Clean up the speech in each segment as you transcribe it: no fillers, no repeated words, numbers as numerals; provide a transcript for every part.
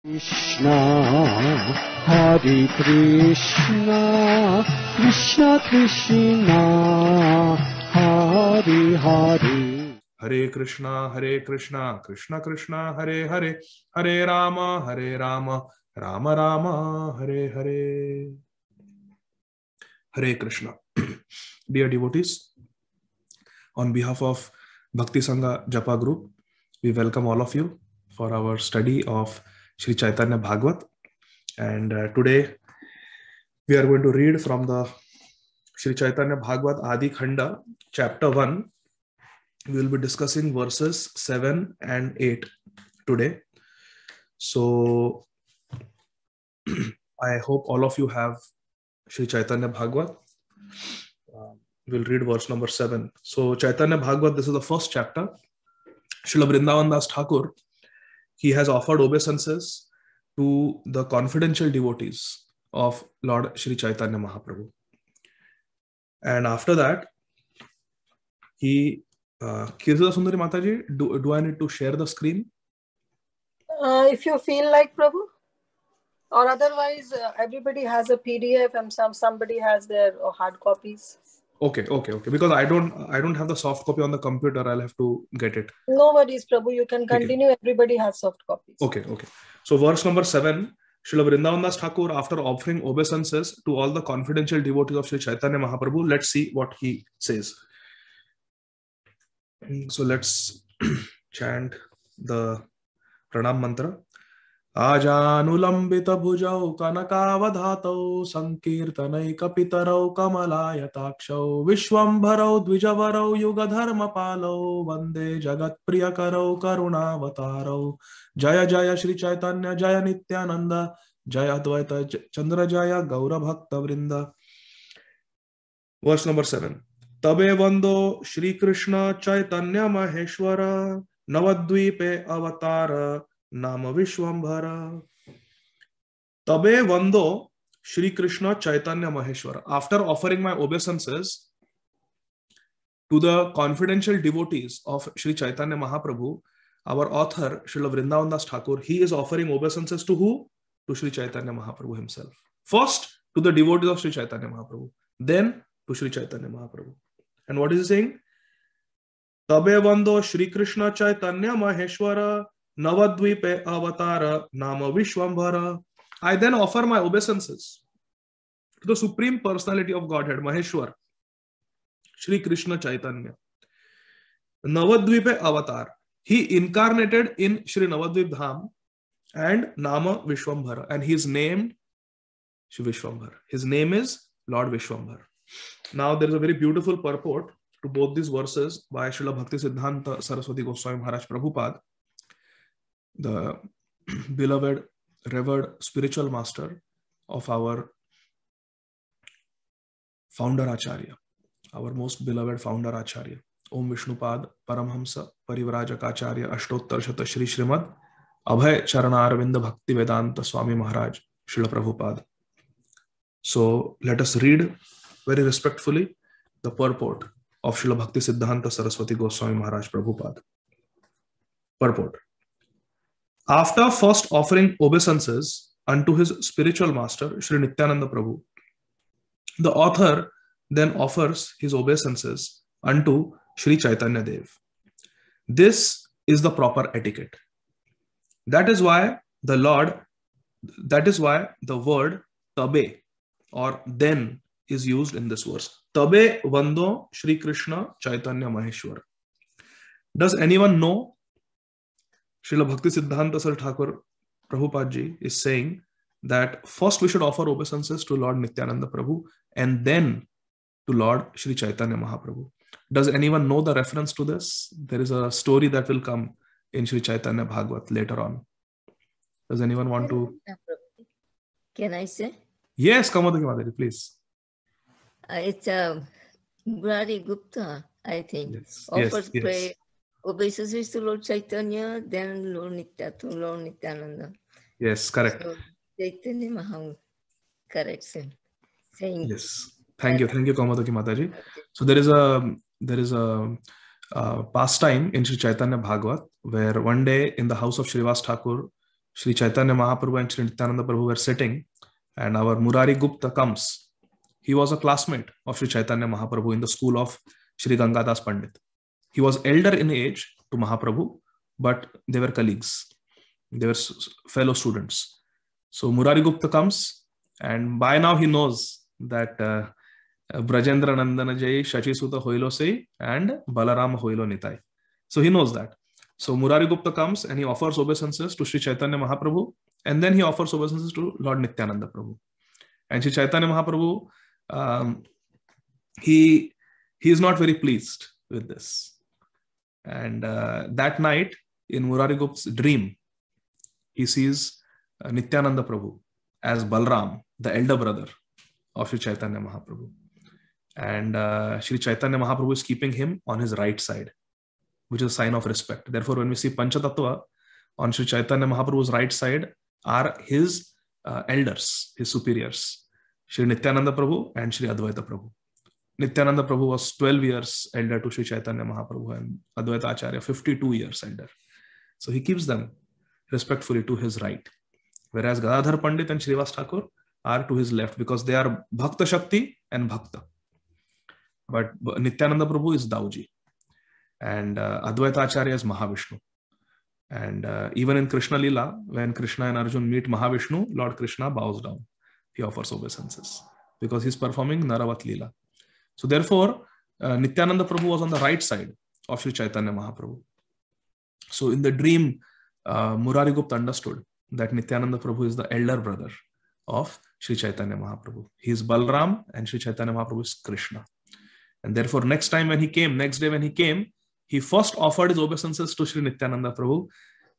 Krishna, Hare Krishna, Krishna Krishna, Hare Hare. Hare Krishna, Krishna Krishna, Hare Hare, Hare Rama, Rama Rama, Hare Hare. Hare Krishna. Dear devotees, on behalf of Bhakti Sanga Japa group, we welcome all of you for our study of Sri Chaitanya Bhagavat. And today we are going to read from the Sri Chaitanya Bhagavat Adi Khanda, chapter 1. We will be discussing verses 7 and 8 today. So I hope all of you have Sri Chaitanya Bhagavat. We'll read verse number 7. So Chaitanya Bhagavat, this is the first chapter. Srila Vrindavan Das Thakur, he has offered obeisances to the confidential devotees of Lord Sri Chaitanya Mahaprabhu. And after that, he Kirtana Sundari Mataji, do I need to share the screen? If you feel like, Prabhu. Or otherwise, everybody has a PDF and somebody has their hard copies. Okay. Because I don't have the soft copy on the computer. I'll have to get it. No worries, Prabhu. You can continue. Okay. Everybody has soft copies. Okay. So verse number 7, Srila Vrindavan Das Thakur, after offering obeisances to all the confidential devotees of Sri Chaitanya Mahaprabhu, let's see what he says. So let's chant the Pranam Mantra. Ajanulambita bhujau kanakavadhatau sankirtanai kapitarau kamalayatakshav vishwambharau dvijavarau yugadharma palau vande jagat priyakarau karunavatarau jaya jaya Shri Chaitanya jaya Nityananda jaya Advaita Chandra jaya Gaura Bhakta Vrinda. Verse number 7. Tabe vando Shri Krishna Chaitanya Maheshwara Navadvipe Avatara Nama Vishwambhara. Tabe vando Shri Krishna Chaitanya Maheshwara. After offering my obeisances to the confidential devotees of Sri Chaitanya Mahaprabhu, our author Srila Vrindavan Das Thakur, he is offering obeisances to who? To Sri Chaitanya Mahaprabhu himself. First to the devotees of Sri Chaitanya Mahaprabhu, then to Sri Chaitanya Mahaprabhu. And what is he saying? Tabe vando Shri Krishna Chaitanya Maheshwara Navadvipe Avatara Nama Vishwambhara. I then offer my obeisances to the Supreme Personality of Godhead, Maheshwar, Shri Krishna Chaitanya. Navadvipe Avatar. He incarnated in Shri Navadvip Dham and Nama Vishwambhara. And he is named Shri Vishwambhara. His name is Lord Vishwambhara. Now there is a very beautiful purport to both these verses by Srila Bhakti Siddhanta Saraswati Goswami Maharaj Prabhupada, the beloved, revered spiritual master of our founder Acharya, our most beloved founder Acharya, Om Vishnupad Paramhamsa Parivrajaka Acharya Ashtottar Shata Shri Srimad Abhay Charana Arvinda Bhakti Vedanta Swami Maharaj Srila Prabhupada. So let us read very respectfully the purport of Srila Bhakti Siddhanta Saraswati Goswami Maharaj Prabhupada. Purport. After first offering obeisances unto his spiritual master, Sri Nityananda Prabhu, the author then offers his obeisances unto Sri Chaitanya Dev. This is the proper etiquette. That is why the word tabe or then is used in this verse. Tabe vando Shri Krishna Chaitanya Maheshwara. Does anyone know? Srila Bhakti Siddhanta Sar Thakur Prabhupada ji is saying that first we should offer obeisances to Lord Nityananda Prabhu and then to Lord Sri Chaitanya Mahaprabhu. Does anyone know the reference to this? There is a story that will come in Sri Chaitanya Bhagavat later on. Does anyone want to? Can I say? Yes, Kamadaki Madhuri, please. It's Brari Gupta, I think. Yes. Offers prayer, obeisances to Lord Chaitanya, then Lord Nityananda. Yes, correct. So, Chaitanya Mahaprabhu corrects him, saying. Yes. Thank you, Kamadaki Mataji. So there is a pastime in Sri Chaitanya Bhagavat where one day in the house of Srivas Thakur, Sri Chaitanya Mahaprabhu and Sri Nityananda Prabhu were sitting, and our Murari Gupta comes. He was a classmate of Sri Chaitanya Mahaprabhu in the school of Sri Gangadas Pandit. He was elder in age to Mahaprabhu, but they were colleagues. They were fellow students. So Murari Gupta comes, and by now he knows that Brajendra Nandana Jai, Shachi Suta Hoilo Se, and Balaram Hoilo Nitai. So he knows that. So Murari Gupta comes and he offers obeisances to Sri Chaitanya Mahaprabhu, and then he offers obeisances to Lord Nityananda Prabhu. And Sri Chaitanya Mahaprabhu, he is not very pleased with this. And that night, in Murari Gupta's dream, he sees Nityananda Prabhu as Balram, the elder brother of Sri Chaitanya Mahaprabhu. And Sri Chaitanya Mahaprabhu is keeping him on his right side, which is a sign of respect. Therefore, when we see Panchatattva, on Sri Chaitanya Mahaprabhu's right side are his elders, his superiors, Sri Nityananda Prabhu and Sri Advaita Prabhu. Nityananda Prabhu was 12 years elder to Sri Chaitanya Mahaprabhu, and Advaita Acharya 52 years elder. So he keeps them respectfully to his right. Whereas Gadadhara Pandit and Srivas Thakur are to his left, because they are Bhakta Shakti and Bhakta. But Nityananda Prabhu is Dauji, and Advaita Acharya is Mahavishnu. And even in Krishna Lila, when Krishna and Arjun meet Mahavishnu, Lord Krishna bows down. He offers obeisances because he's performing Naravat Lila. So therefore, Nityananda Prabhu was on the right side of Sri Chaitanya Mahaprabhu. So in the dream, Murari Gupta understood that Nityananda Prabhu is the elder brother of Sri Chaitanya Mahaprabhu. He is Balram and Sri Chaitanya Mahaprabhu is Krishna. And therefore, next day when he came, he first offered his obeisances to Sri Nityananda Prabhu,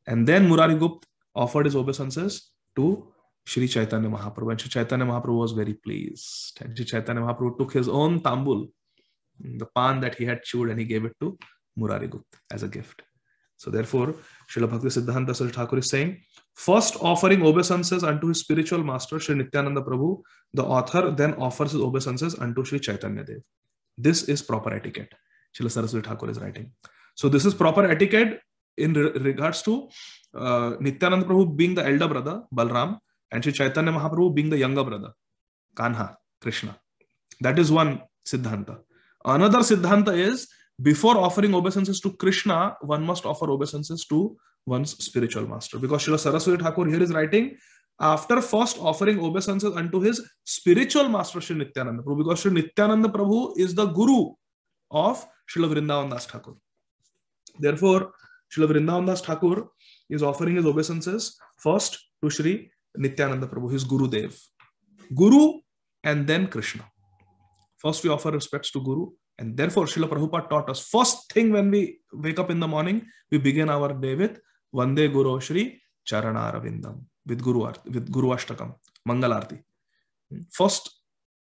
and then Murari Gupta offered his obeisances to Sri Chaitanya Mahaprabhu. And Sri Chaitanya Mahaprabhu was very pleased. And Sri Chaitanya Mahaprabhu took his own tambul, the pan that he had chewed, and he gave it to Murari Gupta as a gift. So therefore, Srila Bhakti Siddhanta Saraswati Thakur is saying, first offering obeisances unto his spiritual master, Sri Nityananda Prabhu, the author then offers his obeisances unto Sri Chaitanya Dev. This is proper etiquette. Srila Saraswati Thakur is writing. So this is proper etiquette in regards to Nityananda Prabhu being the elder brother, Balram, and Sri Chaitanya Mahaprabhu being the younger brother, Kanha, Krishna. That is one Siddhanta. Another Siddhanta is, before offering obeisances to Krishna, one must offer obeisances to one's spiritual master. Because Srila Saraswati Thakur here is writing, after first offering obeisances unto his spiritual master, Sri Nityananda Prabhu, because Sri Nityananda Prabhu is the guru of Srila Vrindavan Das Thakur. Therefore, Srila Vrindavan Das Thakur is offering his obeisances first to Sri Nityananda Prabhu, his Guru Dev. Guru and then Krishna. First we offer respects to Guru, and therefore Srila Prabhupada taught us, first thing when we wake up in the morning, we begin our day with Vande Guru Shri Charana Ravindam, with Guru Ashtakam, Mangalarti. First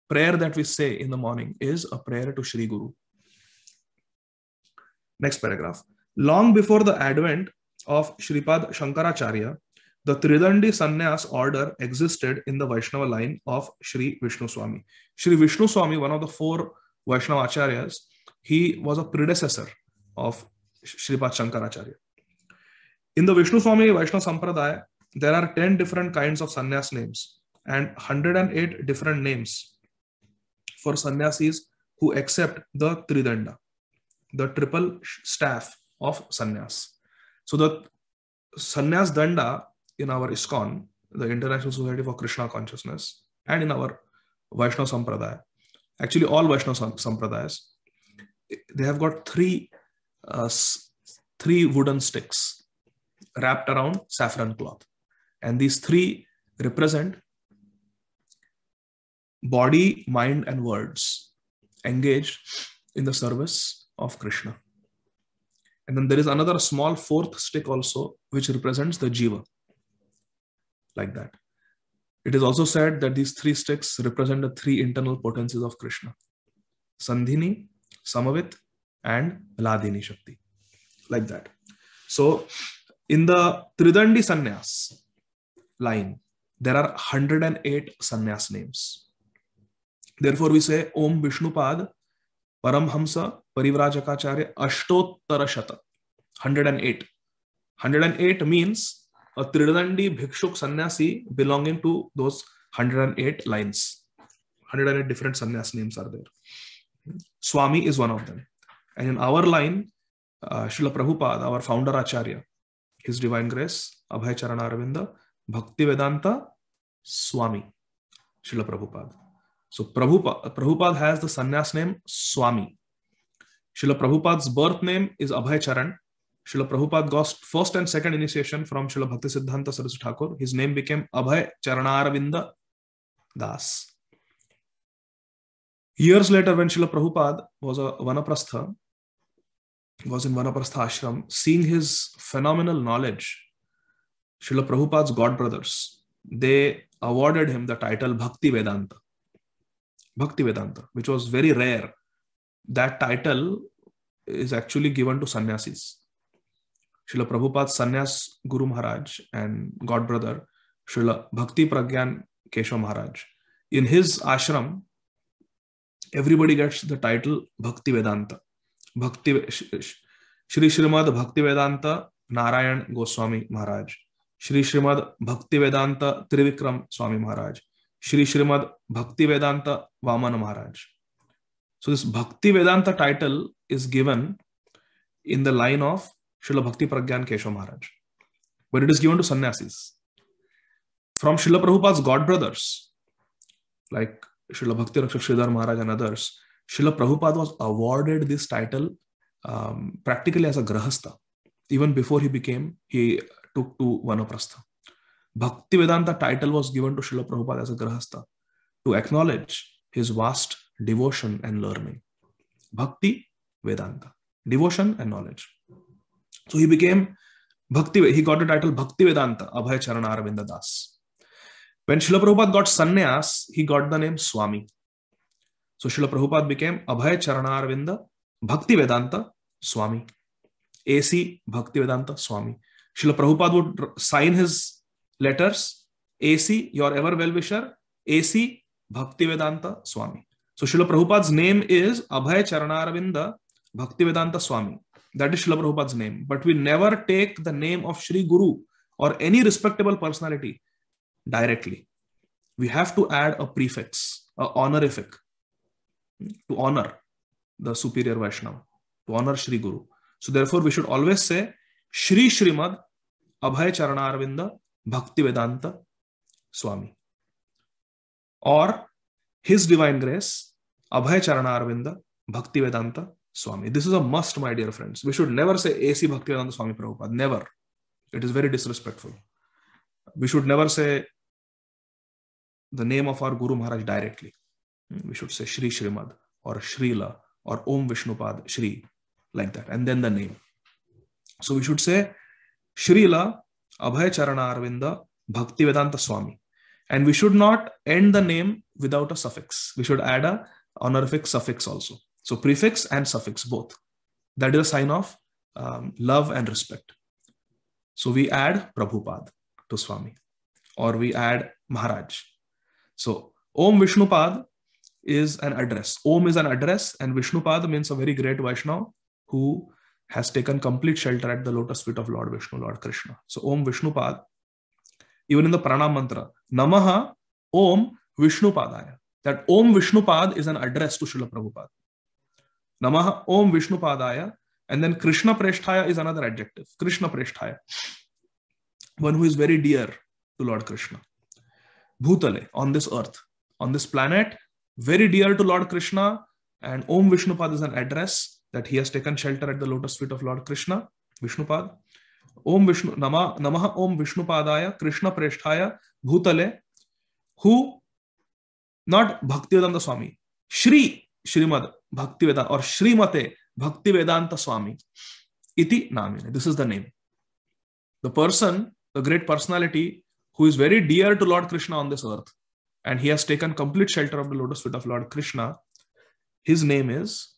prayer that we say in the morning is a prayer to Shri Guru. Next paragraph. Long before the advent of Shripad Shankaracharya, the Tridandi Sannyas order existed in the Vaishnava line of Sri Vishnu Swami. Sri Vishnu Swami, one of the four Vaishnava Acharyas, he was a predecessor of Shripad Shankaracharya. In the Vishnu Swami Vaishnava Sampradaya, there are 10 different kinds of sannyas names and 108 different names for sannyasis who accept the Tridanda, the triple staff of sannyas. So the sannyas danda in our ISKCON, the International Society for Krishna Consciousness, and in our Vaishnava Sampradaya, actually all Vaishnava Sampradayas, they have got three wooden sticks wrapped around saffron cloth. And these three represent body, mind, and words engaged in the service of Krishna. And then there is another small fourth stick also, which represents the Jiva. Like that. It is also said that these three sticks represent the three internal potencies of Krishna: Sandhini, Samavit, and Ladini Shakti. Like that. So, in the Tridandi Sannyas line, there are 108 sannyas names. Therefore, we say Om Vishnupad Paramhamsa Parivrajakaacharya Ashtottara Shata. 108. 108 means a Tridandi Bhikshuk sannyasi belonging to those 108 lines. 108 different sannyas names are there. Swami is one of them. And in our line, Srila Prabhupada, our founder Acharya, His Divine Grace, Abhay Charana Arvinda, Bhakti Vedanta Swami, Srila Prabhupada. So Prabhupada has the sannyas name Swami. Srila Prabhupada's birth name is Abhay Charan. Srila Prabhupada got first and second initiation from Srila Bhakti Siddhanta Saraswati Thakur. His name became Abhay Charanaravinda Das. Years later, when Srila Prabhupada was a Vanaprastha, was in Vanaprastha ashram, seeing his phenomenal knowledge, Srila Prabhupada's godbrothers, they awarded him the title Bhakti Vedanta. Bhakti Vedanta, which was very rare. That title is actually given to sannyasis. Srila Prabhupada's sannyas Guru Maharaj and godbrother Srila Bhakti Pragyan Keshav Maharaj. In his ashram, everybody gets the title Bhakti Vedanta. Shri Srimad Bhakti Vedanta Narayan Goswami Maharaj. Shri Srimad Bhakti Vedanta Trivikram Swami Maharaj. Shri Srimad Bhakti Vedanta Vamana Maharaj. So this Bhakti Vedanta title is given in the line of Srila Bhakti Pragyan Keshav Maharaj, but it is given to sannyasis. From Srila Prabhupada's godbrothers, like Srila Bhakti Rakshak Sridhar Maharaj and others, Srila Prabhupada was awarded this title practically as a grahastha. Even before he took to Vanaprastha. Bhakti Vedanta title was given to Srila Prabhupada as a grahastha to acknowledge his vast devotion and learning. Bhakti Vedanta, devotion and knowledge. So he became he got the title Bhakti Vedanta, Abhay Charana Arvinda Das. When Srila Prabhupada got sannyas, he got the name Swami. So Srila Prabhupada became Abhay Charana Arvinda Bhakti Vedanta Swami. AC Bhakti Vedanta Swami. Srila Prabhupada would sign his letters, AC, your ever well-wisher, AC Bhakti Vedanta Swami. So Srila Prabhupada's name is Abhay Charanaravinda Bhakti Vedanta Swami. That is Srila Prabhupada's name. But we never take the name of Sri Guru or any respectable personality directly. We have to add a prefix, a honorific, to honor the superior Vaishnava, to honor Sri Guru. So therefore we should always say Shri Srimad Abhay Charanaravinda Bhakti Vedanta Swami, or His Divine Grace Abhay Charanaravinda Bhakti Vedanta Swami. This is a must, my dear friends. We should never say AC Bhakti Vedanta Swami Prabhupada. Never. It is very disrespectful. We should never say the name of our Guru Maharaj directly. We should say Shri Srimad or Srila or Om Vishnupad Shri, like that, and then the name. So we should say Srila Abhay Charana Arvinda Bhakti Vedanta Swami. And we should not end the name without a suffix. We should add a honorific suffix also. So prefix and suffix both. That is a sign of love and respect. So we add Prabhupada to Swami, or we add Maharaj. So Om Vishnupad is an address. Om is an address, and Vishnupad means a very great Vaishnava who has taken complete shelter at the lotus feet of Lord Vishnu, Lord Krishna. So Om Vishnupad, even in the Pranam mantra, Namaha Om Vishnupadaya. That Om Vishnupad is an address to Srila Prabhupada. Namaha Om Vishnupadaya. And then Krishna Preshthaya is another adjective. Krishna Preshthaya, one who is very dear to Lord Krishna. Bhutale, on this earth, on this planet, very dear to Lord Krishna. And Om Vishnupad is an address that he has taken shelter at the lotus feet of Lord Krishna, Vishnupad. Om Vishnu, Namaha Om Vishnupadaya, Krishna Preshthaya, Bhutale, who, not Bhaktivedanta Swami, Shri Srimad Bhaktivedanta or Srimate Bhaktivedanta Swami, iti namine. This is the name. The person, the great personality who is very dear to Lord Krishna on this earth, and he has taken complete shelter of the lotus feet of Lord Krishna, his name is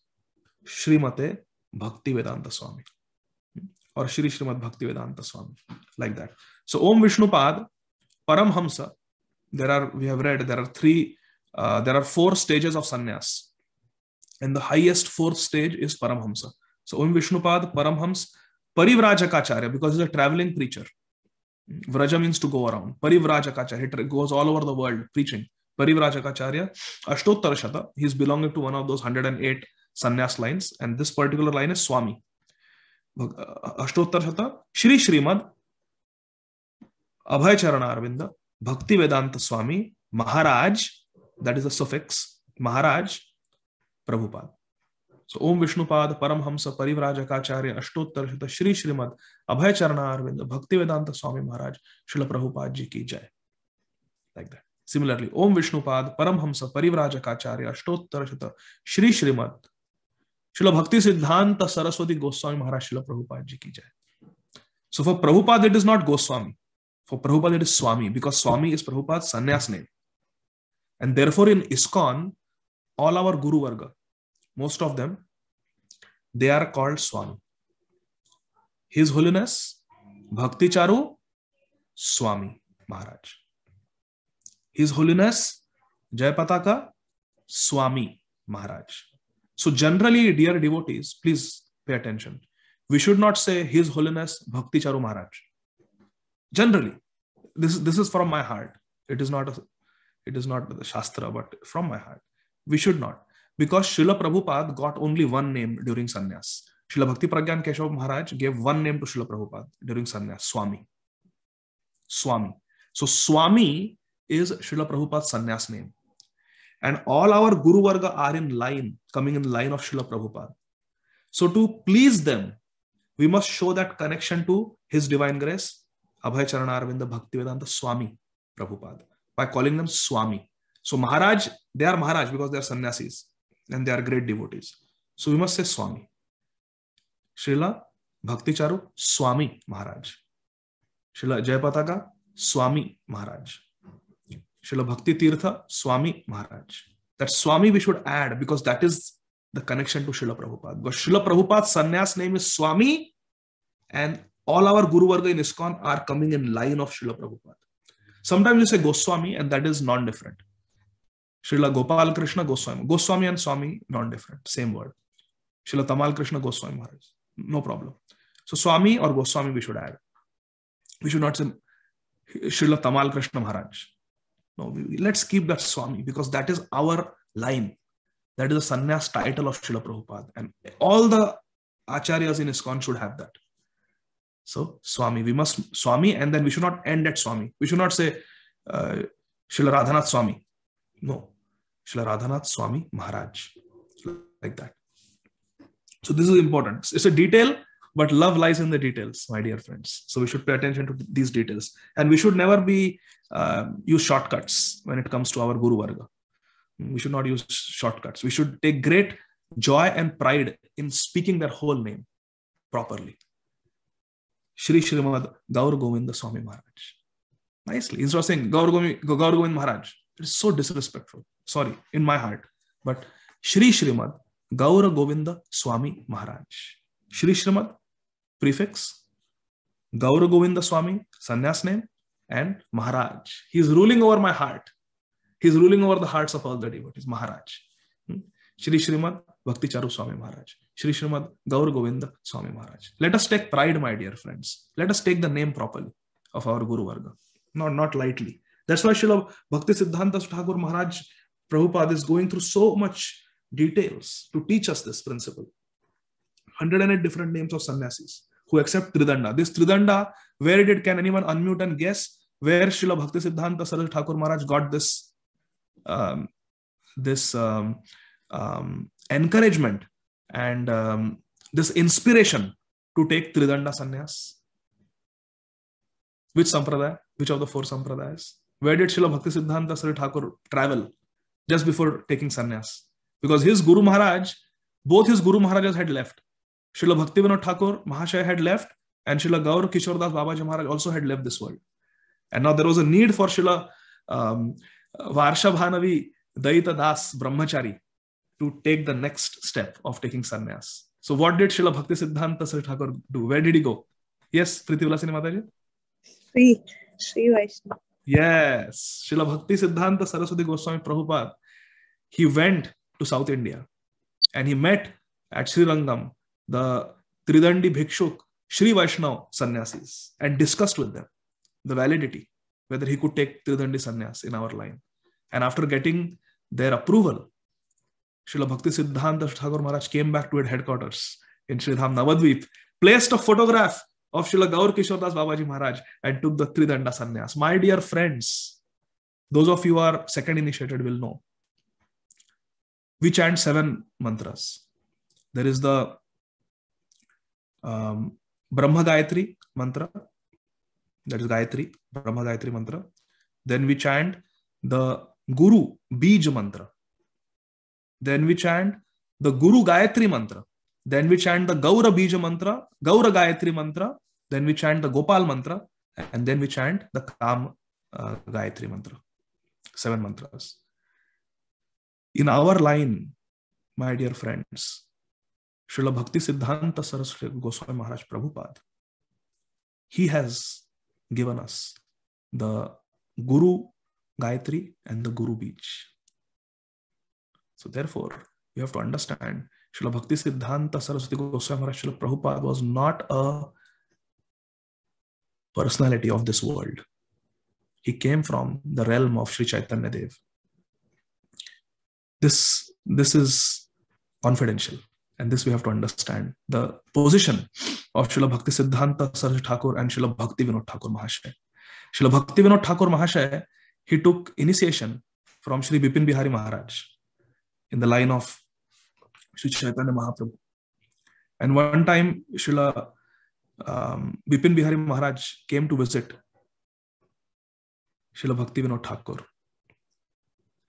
Srimate Bhaktivedanta Swami, or Shri Srimad Bhaktivedanta Swami, like that. So Om Vishnupad, Paramhamsa, we have read, there are 4 stages of sannyas. And the highest 4th stage is Paramhamsa. So Om Vishnupad, Paramhams, Parivrajaka Acharya, because he's a traveling preacher. Vraja means to go around. Parivrajakacharya, he goes all over the world preaching. Parivrajakacharya, Ashtottara Shata, he's belonging to one of those 108 sannyas lines, and this particular line is Swami. Ashtottara Shata, Shri Srimad Abhay Charana Arvinda, Bhakti Vedanta Swami, Maharaj, that is the suffix, Maharaj, Prabhupada. So Om Vishnupad Paramhamsa Parivrajakacharya Ashtottar Shata Shri Srimad Abhay Charana Arvinda Bhakti Vedanta Swami Maharaj Srila Prabhupada Ji Ki Jai. Like that. Similarly, Om Vishnupad Paramhamsa Parivrajakacharya Ashtottar Shata Shri Srimad Srila Bhakti Siddhanta Saraswati Goswami Maharaj Srila Prabhupada Ji Ki Jai. So for Prabhupada it is not Goswami. For Prabhupada it is Swami, because Swami is Prabhupada's sannyas name. And therefore in ISKCON, all our Guru Varga, most of them, they are called Swami. His Holiness Bhakti Charu Swami Maharaj. His Holiness Jayapataka Swami Maharaj. So generally, dear devotees, please pay attention. We should not say His Holiness Bhakti Charu Maharaj. Generally, this is from my heart. It is not the Shastra, but from my heart. We should not. Because Srila Prabhupada got only one name during sannyas. Srila Bhakti Pragyan Keshav Maharaj gave one name to Srila Prabhupada during sannyas, Swami. Swami. So Swami is Srila Prabhupada's sannyas name. And all our Guru Varga are in line, coming in line of Srila Prabhupada. So to please them, we must show that connection to His Divine Grace, Abhay Charana Arvinda Bhakti Vedanta Swami Prabhupada, by calling them Swami. So Maharaj, they are Maharaj because they are sannyasis and they are great devotees. So we must say Swami. Srila Bhakti Charu Swami Maharaj. Srila Jayapataka Swami Maharaj. Srila Bhakti Tirtha Swami Maharaj. That Swami we should add because that is the connection to Srila Prabhupada. Because Srila Prabhupada's sannyas name is Swami, and all our Guru Varga in ISKCON are coming in line of Srila Prabhupada. Sometimes you say Goswami, and that is non-different. Srila Gopal Krishna Goswami. Goswami and Swami, non-different. Same word. Srila Tamal Krishna Goswami Maharaj. No problem. So Swami or Goswami we should add. We should not say Srila Tamal Krishna Maharaj. No, let's keep that Swami because that is our line. That is the sannyas title of Srila Prabhupada. And all the acharyas in ISKCON should have that. So Swami, we must Swami, and then we should not end at Swami. We should not say Srila Radhanath Swami. No. Srila Radhanath Swami Maharaj. Like that. So this is important. It's a detail, but love lies in the details, my dear friends. So we should pay attention to these details. And we should never use shortcuts when it comes to our Guru Varga. We should not use shortcuts. We should take great joy and pride in speaking their whole name properly. Shri Srimad Gaur Govinda Swami Maharaj. Nicely. Instead of saying Gaur Govind Maharaj, it is so disrespectful. Sorry, in my heart. But Shri Srimad Gaur Govinda Swami Maharaj. Shri Srimad, prefix, Gaur Govinda Swami, sannyas name, and Maharaj. He is ruling over my heart. He is ruling over the hearts of all the devotees. Maharaj. Shri Srimad Bhakti Charu Swami Maharaj. Shri Srimad Gaur Govinda Swami Maharaj. Let us take pride, my dear friends. Let us take the name properly of our Guru Varga. Not lightly. That's why Srila Bhakti Siddhanta Thakur Maharaj Prabhupada is going through so much details to teach us this principle. 108 different names of sannyasis who accept Tridanda. This Tridanda, where can anyone unmute and guess where Srila Bhakti Siddhanta Saraswati Thakur Maharaj got this encouragement and this inspiration to take Tridanda sannyas? Which sampradaya? Which of the four sampradayas? Where did Srila Bhakti Siddhanta Saraswati Thakur travel just before taking sannyas? Because his Guru Maharaj, both his Guru Maharajas had left. Srila Bhakti Vinod Thakur Mahashaya had left, and Srila Gaur Kishore Das Babaji Maharaj also had left this world. And now there was a need for Srila Varshabhanavi Daita Das Brahmachari to take the next step of taking sannyas. So what did Srila Bhakti Siddhanta Saraswati Thakur do? Where did he go? Yes, Priti Vilasini Mataji? Sri Vaishnava. Yes, Srila Bhakti Siddhanta Saraswati Goswami Prabhupada. He went to South India and he met at Sri Rangam the Tridandi Bhikshuk Sri Vaishnava sannyasis and discussed with them the validity, whether he could take Tridandi sannyas in our line. And after getting their approval, Srila Bhakti Siddhanta Thakur Maharaj came back to its headquarters in Sridham Navadvip, placed a photograph of Srila Gaur Kishore Das Babaji Maharaj and took the Tridanda sannyas. My dear friends, those of you who are second initiated will know. We chant 7 mantras. There is the Brahma Gayatri mantra, that is Gayatri, Brahma Gayatri mantra. Then we chant the Guru Bij mantra. Then we chant the Guru Gayatri mantra. Then we chant the Gaura Bija mantra, Gaura Gayatri mantra. Then we chant the Gopal mantra. And then we chant the Kam Gayatri mantra. 7 mantras. In our line, my dear friends, Srila Bhakti Siddhanta Saraswati Goswami Maharaj Prabhupada, he has given us the Guru Gayatri and the Guru Bij. So therefore, you have to understand, Srila Bhakti Siddhanta Saraswati Goswami Maharaj Srila Prabhupada was not a personality of this world. He came from the realm of Sri Chaitanya Dev. This is confidential, and this we have to understand. The position of Srila Bhakti Siddhanta Saraswati Thakur and Srila Bhakti Vinod Thakur Mahashaya. Srila Bhakti Vinod Thakur Mahashaya, he took initiation from Sri Bipin Bihari Maharaj in the line of Sri Chaitanya Mahaprabhu. And one time, Srila Bipin Bihari Maharaj came to visit Srila Bhakti Vinod Thakur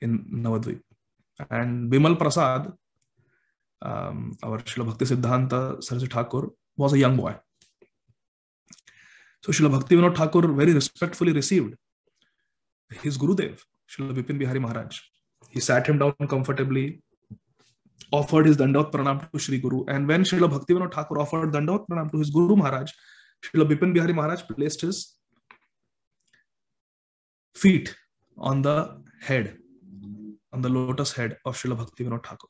in Navadvip. And Bimal Prasad, our Srila Bhakti Siddhanta Saraswati Thakur, was a young boy. So Srila Bhakti Vinod Thakur very respectfully received his Gurudev, Srila Bipin Bihari Maharaj. He sat him down comfortably, offered his Dandavat Pranam to Sri Guru. And when Srila Bhakti Vinod Thakur offered Dandavat Pranam to his Guru Maharaj, Srila Bipin Bihari Maharaj placed his feet on the head, on the lotus head of Srila Bhakti Vinod Thakur.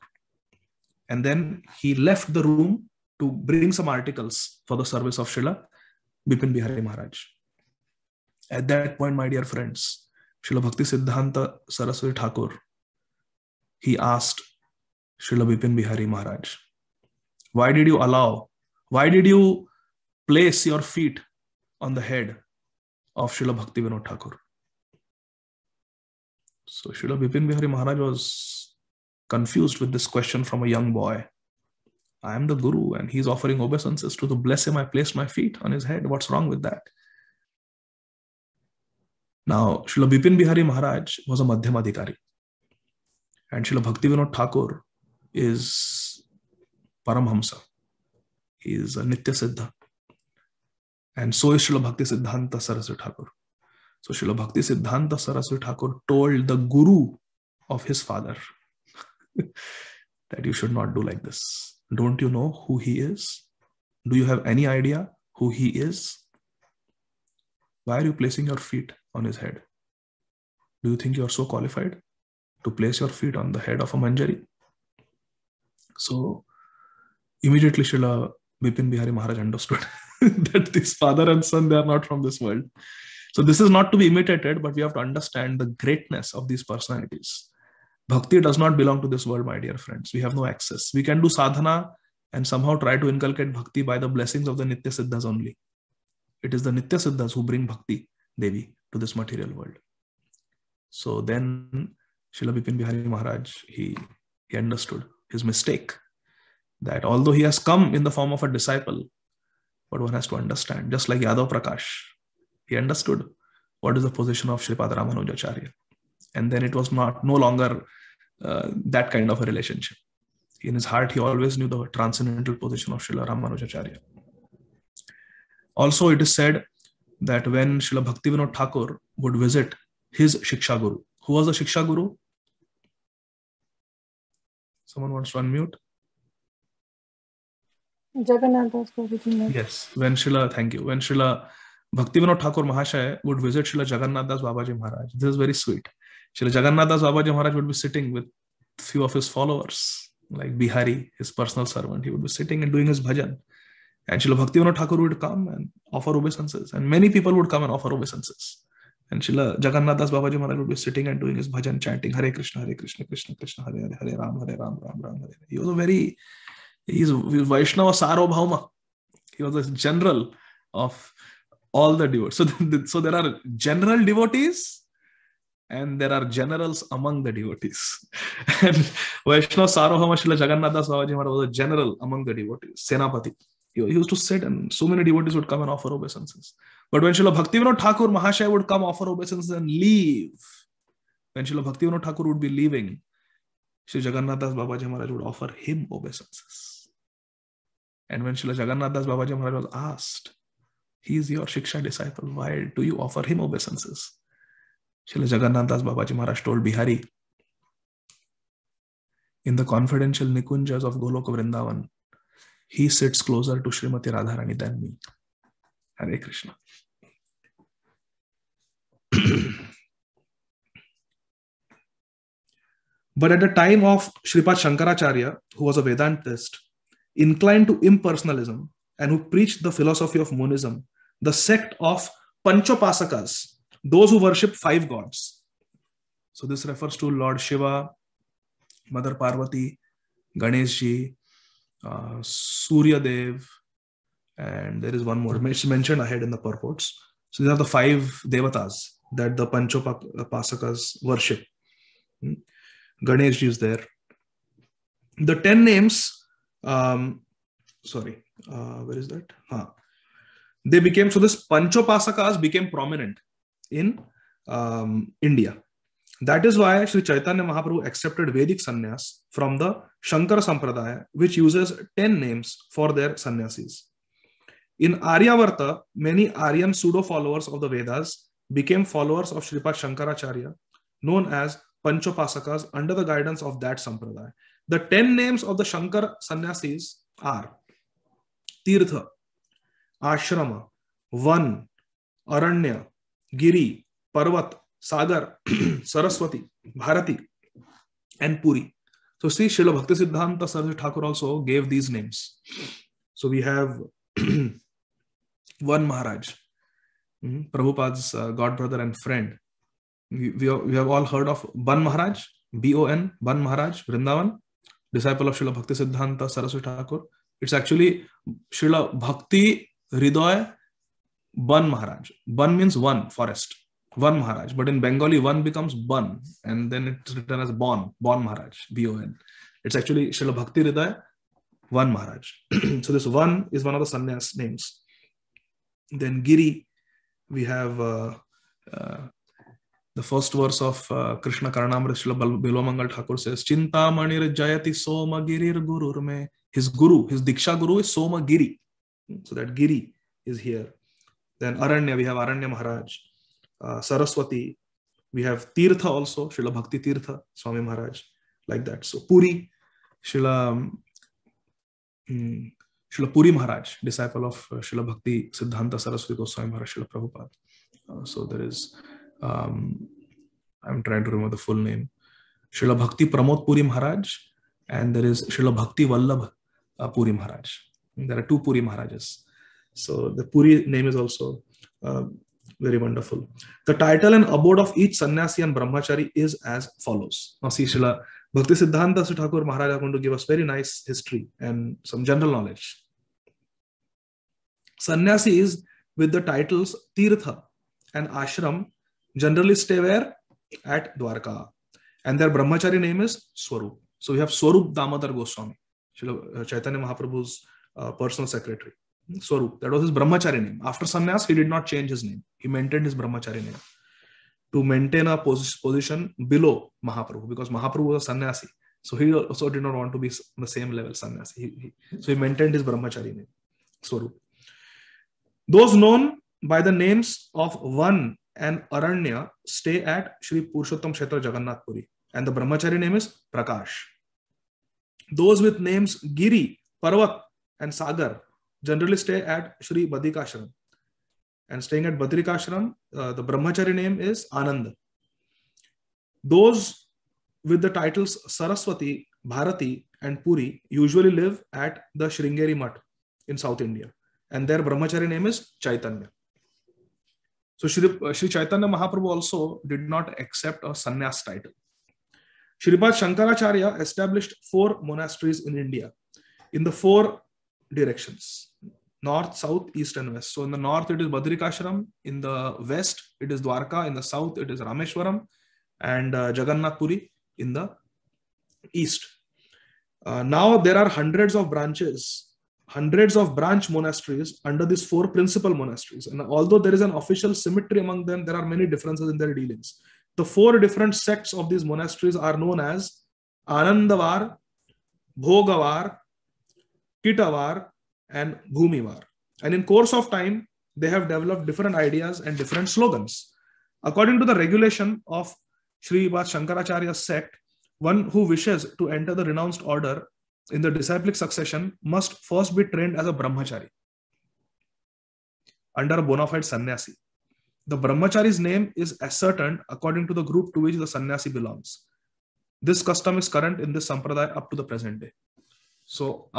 And then he left the room to bring some articles for the service of Srila Bipin Bihari Maharaj. At that point, my dear friends, Srila Bhakti Siddhanta Saraswati Thakur, he asked Srila Bipin Bihari Maharaj, why did you place your feet on the head of Srila Bhakti Vinod Thakur? So Srila Bipin Bihari Maharaj was confused with this question from a young boy. I am the Guru and he's offering obeisances. To bless him, I placed my feet on his head. What's wrong with that? Now, Srila Bipin Bihari Maharaj was a Madhyamadhikari. And Srila Bhakti Vinod Thakur is Paramhamsa. He is a Nitya Siddha. And so is Srila Bhakti Siddhanta Saraswati Thakur. So Srila Bhakti Siddhanta Saraswati Thakur told the Guru of his father that you should not do like this. Don't you know who he is? Do you have any idea who he is? Why are you placing your feet on his head? Do you think you are so qualified to place your feet on the head of a Manjari? So immediately Srila Bipin Bihari Maharaj understood that this father and son, they are not from this world. So this is not to be imitated, but we have to understand the greatness of these personalities. Bhakti does not belong to this world, my dear friends. We have no access. We can do sadhana and somehow try to inculcate bhakti by the blessings of the Nitya Siddhas only. It is the Nitya Siddhas who bring Bhakti Devi to this material world. So then Srila Bipin Bihari Maharaj, he understood his mistake, that although he has come in the form of a disciple, but one has to understand, just like Yadav Prakash, he understood what is the position of Sripad Ramanujacharya. And then it was no longer that kind of a relationship. In his heart, he always knew the transcendental position of Srila Ramanujacharya. Also, it is said that when Srila Bhakti Vinod Thakur would visit his Shiksha Guru, who was the Shiksha Guru? Someone wants to unmute? Jagannath Das Babaji. Yes, when Srila Bhakti Vinod Thakur Mahashaya would visit Srila Jagannath Das Babaji Maharaj. This is very sweet. Srila Jagannath Das Babaji Maharaj would be sitting with few of his followers, like Bihari, his personal servant. He would be sitting and doing his bhajan. And Srila Bhaktivinoda Thakur would come and offer obeisances, and many people would come and offer obeisances. And Srila Jagannath Das Babaji Maharaj would be sitting and doing his bhajan, chanting Hare Krishna, Krishna Krishna, Hare Hare, Hare Ram, Ram Ram, Hare. He was he's Vaishnava Sarvabhauma. He was a general of all the devotees. So there are general devotees and there are generals among the devotees. And Vaishnava Sarvabhauma Srila Jagannath Das Babaji Maharaj was a general among the devotees, Senapati. He used to sit and so many devotees would come and offer obeisances. But when Srila Bhaktivinoda Thakur Mahashaya would come, offer obeisances and leave, when Srila Bhaktivinoda Thakur would be leaving, Sri Jagannath Das Babaji Maharaj would offer him obeisances. And when Srila Jagannath Das Babaji Maharaj was asked, he is your Shiksha disciple, why do you offer him obeisances? Srila Jagannath Das Babaji Maharaj told Bihari, in the confidential Nikunjas of Goloka Vrindavan, he sits closer to Srimati Radharani than me. Hare Krishna. But at the time of Sripad Shankaracharya, who was a Vedantist, inclined to impersonalism and who preached the philosophy of monism, the sect of Panchopasakas, those who worship 5 gods. So this refers to Lord Shiva, Mother Parvati, Ganeshji, Surya Dev, and there is one more. It's mentioned ahead in the purports. So these are the 5 devatas that the Panchopasakas worship. Ganeshji is there. The 10 names, where is that? They became, so this Panchopasakas became prominent in India. That is why Sri Chaitanya Mahaprabhu accepted Vedic sannyas from the Shankara Sampradaya, which uses 10 names for their sannyasis. In Aryavarta, many Aryan pseudo-followers of the Vedas became followers of Sripad Shankaracharya, known as Panchopasakas, under the guidance of that Sampradaya. The 10 names of the Shankar sannyasis are Tirtha, Ashrama, Van, Aranya, Giri, Parvat, Sagar, Saraswati, Bharati, and Puri. So see, Srila Bhakti Siddhanta Saraswati Thakur also gave these names. So we have Van Maharaj, Prabhupada's godbrother and friend. We have all heard of Ban Maharaj, B-O-N, Ban Maharaj, Vrindavan, disciple of Srila Bhakti Siddhanta Saraswati Thakur. It's actually Srila Bhakti Hridoy Ban Maharaj. Ban means one, forest. Van Maharaj, but in Bengali, one becomes Ban, and then it's written as Bon Maharaj, B-O-N. It's actually Srila Bhakti Hridaya, Van Maharaj. So this Van is one of the sannyas names. Then Giri, we have the first verse of Krishna Karanamrita, Srila Bilomangal Thakur says, Chinta Manir Jayati Soma Girir Gurur Me. His guru, his Diksha guru is Soma Giri. So that Giri is here. Then Aranya, we have Aranya Maharaj. Saraswati, we have Tirtha also, Srila Bhakti Tirtha, Swami Maharaj, like that. So Puri, Srila Puri Maharaj, disciple of Srila Bhakti Siddhanta Saraswati Goswami Maharaj, Srila Prabhupada. So there is, I'm trying to remember the full name, Srila Bhakti Pramod Puri Maharaj, and there is Srila Bhakti Vallabh Puri Maharaj. There are 2 Puri Maharajas. So the Puri name is also very wonderful. The title and abode of each sannyasi and brahmachari is as follows. Now see, Srila Bhakti Siddhanta Thakur Maharaj are going to give us very nice history and some general knowledge. Sannyasis with the titles Tirtha and Ashram generally stay where? At Dwarka. And their brahmachari name is Swarup. So we have Swarup Damodar Goswami, Srila Chaitanya Mahaprabhu's personal secretary. Swarup, that was his brahmachari name. After sannyas, he did not change his name. He maintained his brahmachari name to maintain a position below Mahaprabhu, because Mahaprabhu was a sannyasi. So he also did not want to be on the same level sannyasi. So he maintained his brahmachari name, Swarup. Those known by the names of Van and Aranya stay at Shri Purushottam Kshetra Jagannath Puri, and the brahmachari name is Prakash. Those with names Giri, Parvat, and Sagar generally stay at Shri Badrikashram. And staying at Badrikashram, the brahmachari name is Anand. Those with the titles Saraswati, Bharati, and Puri usually live at the Sringeri Mutt in South India. and their brahmachari name is Chaitanya. So Shri Chaitanya Mahaprabhu also did not accept a sannyas title. Shripad Shankaracharya established 4 monasteries in India in the 4 directions: north, south, east, and west. So in the north it is Badrikashram, in the west it is Dwarka, in the south it is Rameshwaram, and Jagannath Puri in the east. Now there are hundreds of branches, hundreds of branch monasteries under these 4 principal monasteries. And although there is an official symmetry among them, there are many differences in their dealings. The 4 different sects of these monasteries are known as Anandavar, Bhogavar, Kitavar, and Bhumivar. And in course of time, they have developed different ideas and different slogans. According to the regulation of Sripad Shankaracharya's sect, one who wishes to enter the renounced order in the disciplic succession must first be trained as a brahmachari under a bona fide sannyasi. The brahmachari's name is ascertained according to the group to which the sannyasi belongs. This custom is current in this sampradaya up to the present day. So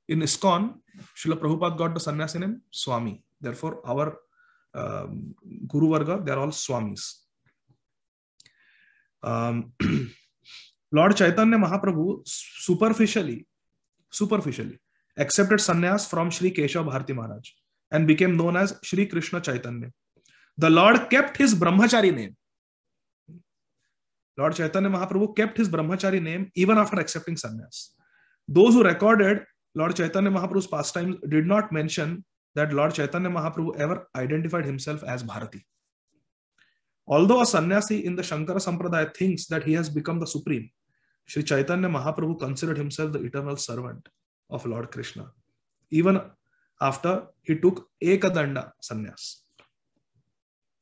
in ISKCON, Srila Prabhupada got the sannyasi name Swami. Therefore, our Guru Varga, they are all Swamis. Lord Chaitanya Mahaprabhu superficially accepted sannyas from Sri Keshav Bharati Maharaj and became known as Sri Krishna Chaitanya. The Lord kept his brahmachari name. Lord Chaitanya Mahaprabhu kept his brahmachari name even after accepting sannyas. Those who recorded Lord Chaitanya Mahaprabhu's pastimes did not mention that Lord Chaitanya Mahaprabhu ever identified himself as Bharati. Although a sannyasi in the Shankara Sampradaya thinks that he has become the supreme, Sri Chaitanya Mahaprabhu considered himself the eternal servant of Lord Krishna, even after he took Ekadanda sannyas.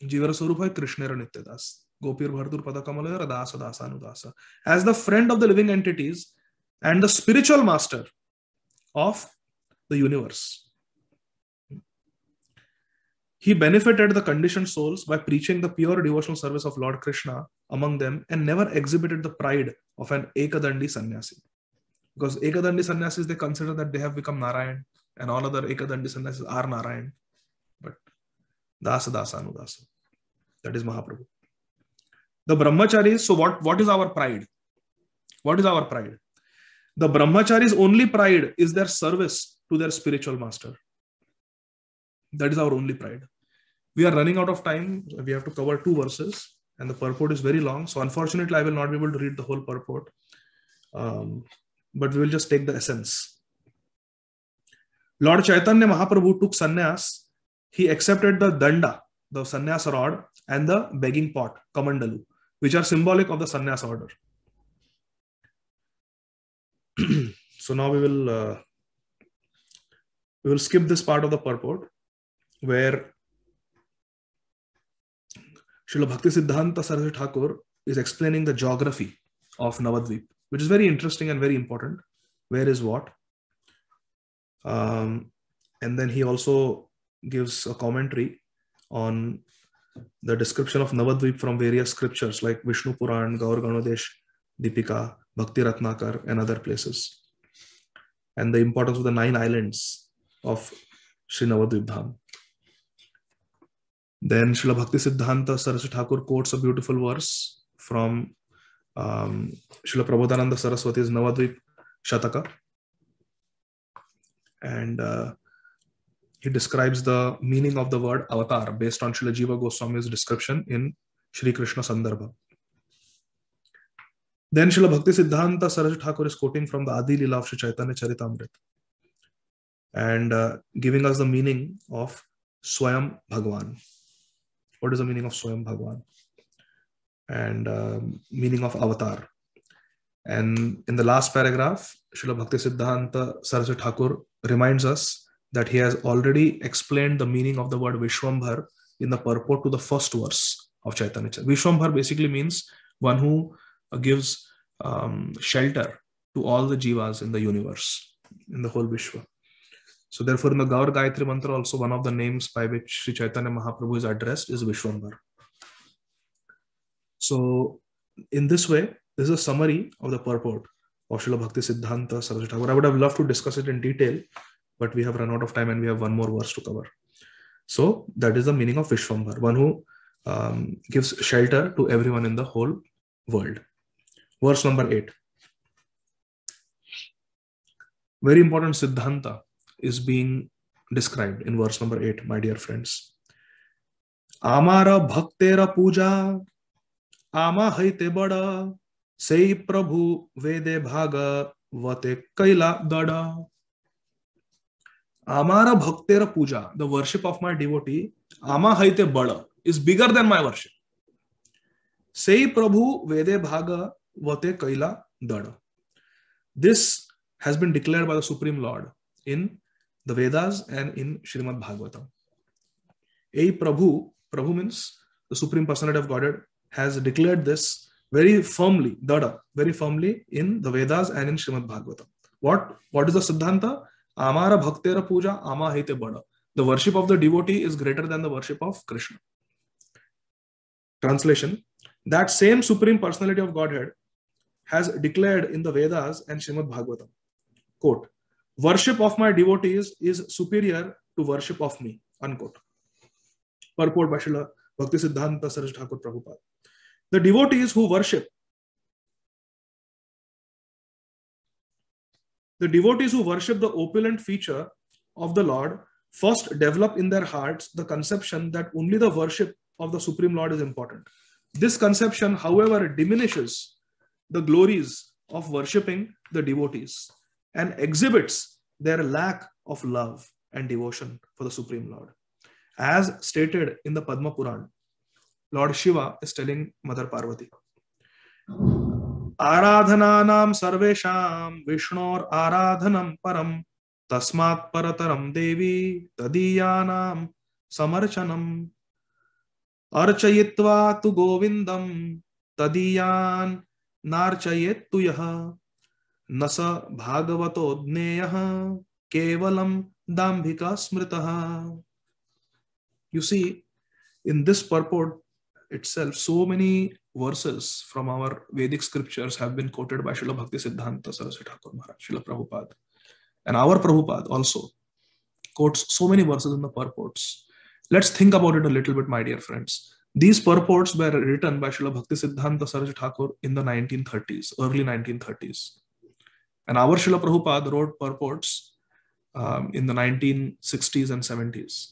Jivara Surupaya Krishnera Nityadas, Gopir Bhardur Padakamalaya Dasa Dasa Anudasa. As the friend of the living entities and the spiritual master of the universe, he benefited the conditioned souls by preaching the pure devotional service of Lord Krishna among them and never exhibited the pride of an Ekadandi sannyasi. Because Ekadandi sannyasis, they consider that they have become Narayan, and all other Ekadandi sannyasis are Narayan. But Dasa Dasa Anudasa, that is Mahaprabhu. The brahmacharis, so what is our pride? What is our pride? The brahmacharis' only pride is their service to their spiritual master. That is our only pride. We are running out of time. We have to cover 2 verses and the purport is very long. So unfortunately, I will not be able to read the whole purport. But we will just take the essence. Lord Chaitanya Mahaprabhu took sannyas. He accepted the danda, the sannyas rod, and the begging pot, kamandalu, which are symbolic of the sannyas order. So now we will skip this part of the purport where Srila Bhakti Siddhanta Saraswati Thakur is explaining the geography of Navadvip, which is very interesting and very important. Where is what? And then he also gives a commentary on the description of Navadvip from various scriptures like Vishnu Puran, Gaur Ganodesh, Deepika, Bhakti Ratnakar, and other places. And the importance of the 9 islands of Sri Navadvip Dham. Then Srila Bhakti Siddhanta Saraswati Thakur quotes a beautiful verse from Srila Prabodhananda Saraswati's Navadvip Shataka. And he describes the meaning of the word avatar based on Srila Jiva Goswami's description in Shri Krishna Sandarbha. Then Srila Bhakti Siddhanta Saraswati Thakur is quoting from the Adi Lila of Sri Chaitanya Charitamrita and giving us the meaning of Swayam Bhagwan. What is the meaning of Swayam Bhagwan? And meaning of avatar. And in the last paragraph, Srila Bhakti Siddhanta Saraswati Thakur reminds us that he has already explained the meaning of the word Vishwambhar in the purport to the first verse of Chaitanya Charitamrita. Vishwambhar basically means one who gives shelter to all the jivas in the universe, in the whole Vishwa. So therefore in the Gaur Gayatri Mantra also one of the names by which Sri Chaitanya Mahaprabhu is addressed is Vishwambhar. So in this way, this is a summary of the purport of Srila Bhakti Siddhanta Saraswati Thakur. I would have loved to discuss it in detail, but we have run out of time and we have one more verse to cover. So that is the meaning of Vishwambhar, one who gives shelter to everyone in the whole world. Verse number 8. Very important Siddhanta is being described in verse number 8, my dear friends. Amara bhaktera puja, ama haite bada, sei prabhu vede bhaga, vate kaila dada. Amara bhaktera puja, the worship of my devotee, ama haite bada, is bigger than my worship. Sei prabhu vede bhaga, vate kaila dada. This has been declared by the Supreme Lord in the Vedas and in Srimad Bhagavatam. Prabhu means the Supreme Personality of Godhead has declared this very firmly, Dada, very firmly in the Vedas and in Srimad Bhagavatam. What is the Siddhanta? Amara bhaktera puja, ama haite bada. The worship of the devotee is greater than the worship of Krishna. Translation: that same Supreme Personality of Godhead has declared in the Vedas and Srimad Bhagavatam, quote, worship of my devotees is superior to worship of me, unquote. Purport by Srila Bhakti Siddhanta Saraswati Thakur Prabhupada. The devotees who worship the opulent feature of the Lord first develop in their hearts the conception that only the worship of the Supreme Lord is important. This conception, however, diminishes the glories of worshipping the devotees and exhibits their lack of love and devotion for the Supreme Lord. As stated in the Padma Puran, Lord Shiva is telling Mother Parvati, Aradhananam sarvesham Vishnor aradhanam param tasmat parataram devi tadiyanam samarchanam archayitva tu govindam tadiyan narchayet tu yaha nasa bhagavato dneyaha kevalam dambhika smritaha. You see, in this purport itself, so many verses from our Vedic scriptures have been quoted by Srila Bhakti Siddhanta Saraswati Thakur Maharaj, Srila Prabhupada. And our Prabhupada also quotes so many verses in the purports. Let's think about it a little bit, my dear friends. These purports were written by Srila Bhakti Siddhanta Saraswati Thakur in the 1930s, early 1930s. And our Srila Prabhupada wrote purports in the 1960s and 70s.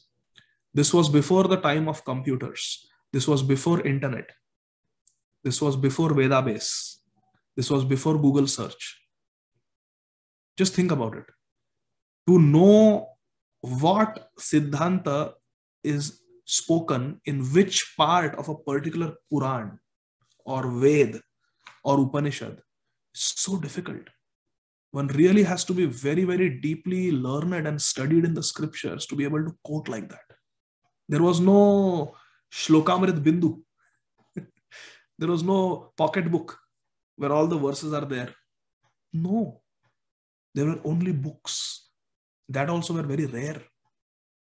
This was before the time of computers. This was before internet. This was before Vedabase. This was before Google search. Just think about it. To know what Siddhanta is spoken in which part of a particular Puran or Ved or Upanishad is so difficult. One really has to be very, very deeply learned and studied in the scriptures to be able to quote like that. There was no Shlokamrit Bindu. There was no pocket book where all the verses are there. No. There were only books. That also were very rare.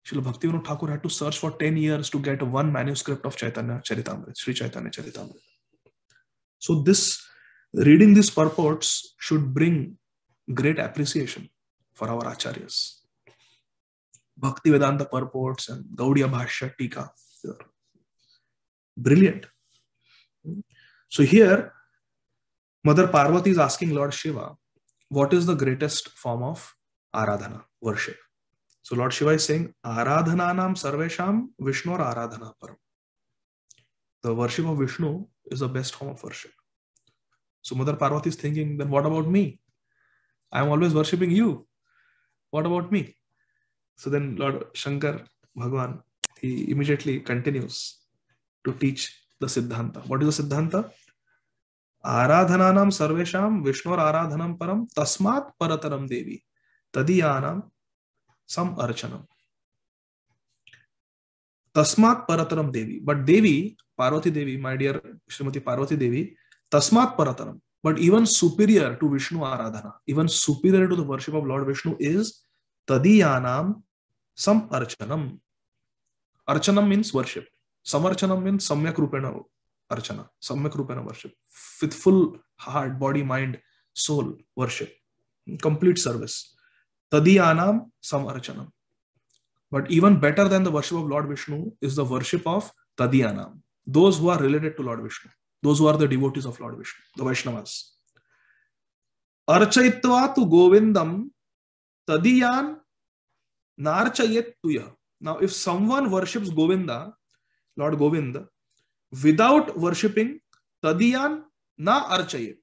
Srila Bhaktivinoda Thakur had to search for 10 years to get one manuscript of Chaitanya Charitamrita, Sri Chaitanya Charitamrita. So reading these purports should bring great appreciation for our acharyas. Bhakti Vedanta purports and Gaudiya Bhashya Tika. Brilliant. So here, Mother Parvati is asking Lord Shiva, what is the greatest form of Aradhana, worship? So Lord Shiva is saying, Aradhananam sarvesham Vishnor aradhana param. The worship of Vishnu is the best form of worship. So Mother Parvati is thinking, then what about me? I am always worshipping you. What about me? So then Lord Shankar Bhagavan, he immediately continues to teach the Siddhanta. What is the Siddhanta? Aradhananam sarvesham Vishnor aradhanam param tasmat parataram devi tadiyanam sam archanam. Tasmat parataram devi. But Devi, Parvati Devi, my dear Srimati Parvati Devi, tasmat parataram. But even superior to Vishnu Aradhana, even superior to the worship of Lord Vishnu is Tadiyanam Sam Archanam. Archanam means worship. Samarchanam means Samyak Rupena Archana. Samyak Rupena worship. With full heart, body, mind, soul worship. Complete service. tadiyanam samarchanam. But even better than the worship of Lord Vishnu is the worship of tadiyanam, those who are related to Lord Vishnu, those who are the devotees of Lord Vishnu, the Vaishnavas. Archayitva tu govindam tadiyan narchayet tuya. Now, if someone worships Govinda, Lord Govinda, without worshipping tadiyan na archayet,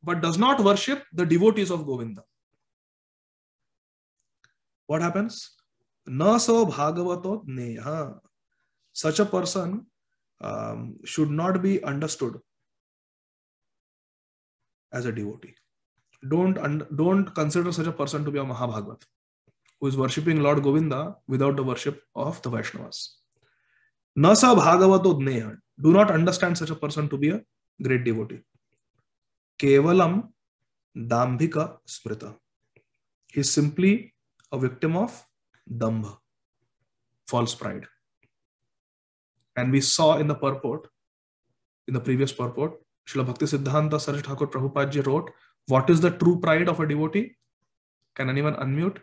but does not worship the devotees of Govinda, what happens? Na so bhagavato neha. Such a person should not be understood as a devotee. Don't consider such a person to be a Mahabhagavat who is worshipping Lord Govinda without the worship of the Vaishnavas. Na sa bhagavato neha. Do not understand such a person to be a great devotee. Kevalam dambhika smrita. He is simply a victim of dambha, false pride. And we saw in the purport, in the previous purport, Srila Bhakti Siddhanta Saraswati Thakur Prabhupada ji wrote, what is the true pride of a devotee? Can anyone unmute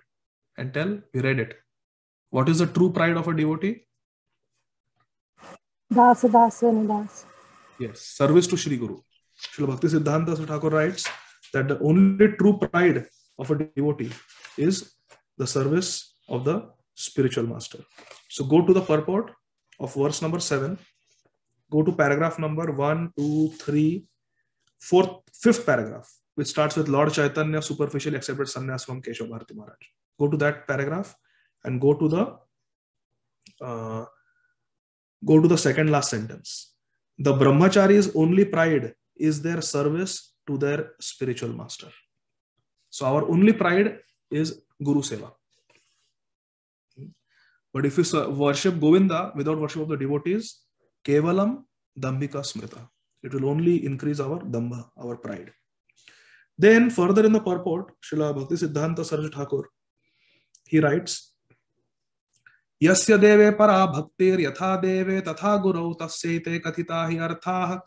and tell? We read it. What is the true pride of a devotee? Dasa, Dasa, and Dasa. Yes, service to Shri Guru. Srila Bhakti Siddhanta Saraswati Thakur writes that the only true pride of a devotee is the service of the spiritual master. So go to the purport of verse number 7. Go to paragraph number 1, 2, 3, 4th, 5th paragraph, which starts with Lord Chaitanya superficially accepted sannyas from Keshav Bharati Maharaj. Go to that paragraph and go to the second last sentence. The brahmachari's only pride is their service to their spiritual master. So our only pride is Guru Seva. But if you worship Govinda without worship of the devotees, kevalam dambhika smrita. It will only increase our dambha, our pride. Then further in the purport, Srila Bhakti Siddhanta Saraswati Thakur, he writes, Yasya deve para bhaktir yatha deve tatha gurau tasyete kathita hi arthaha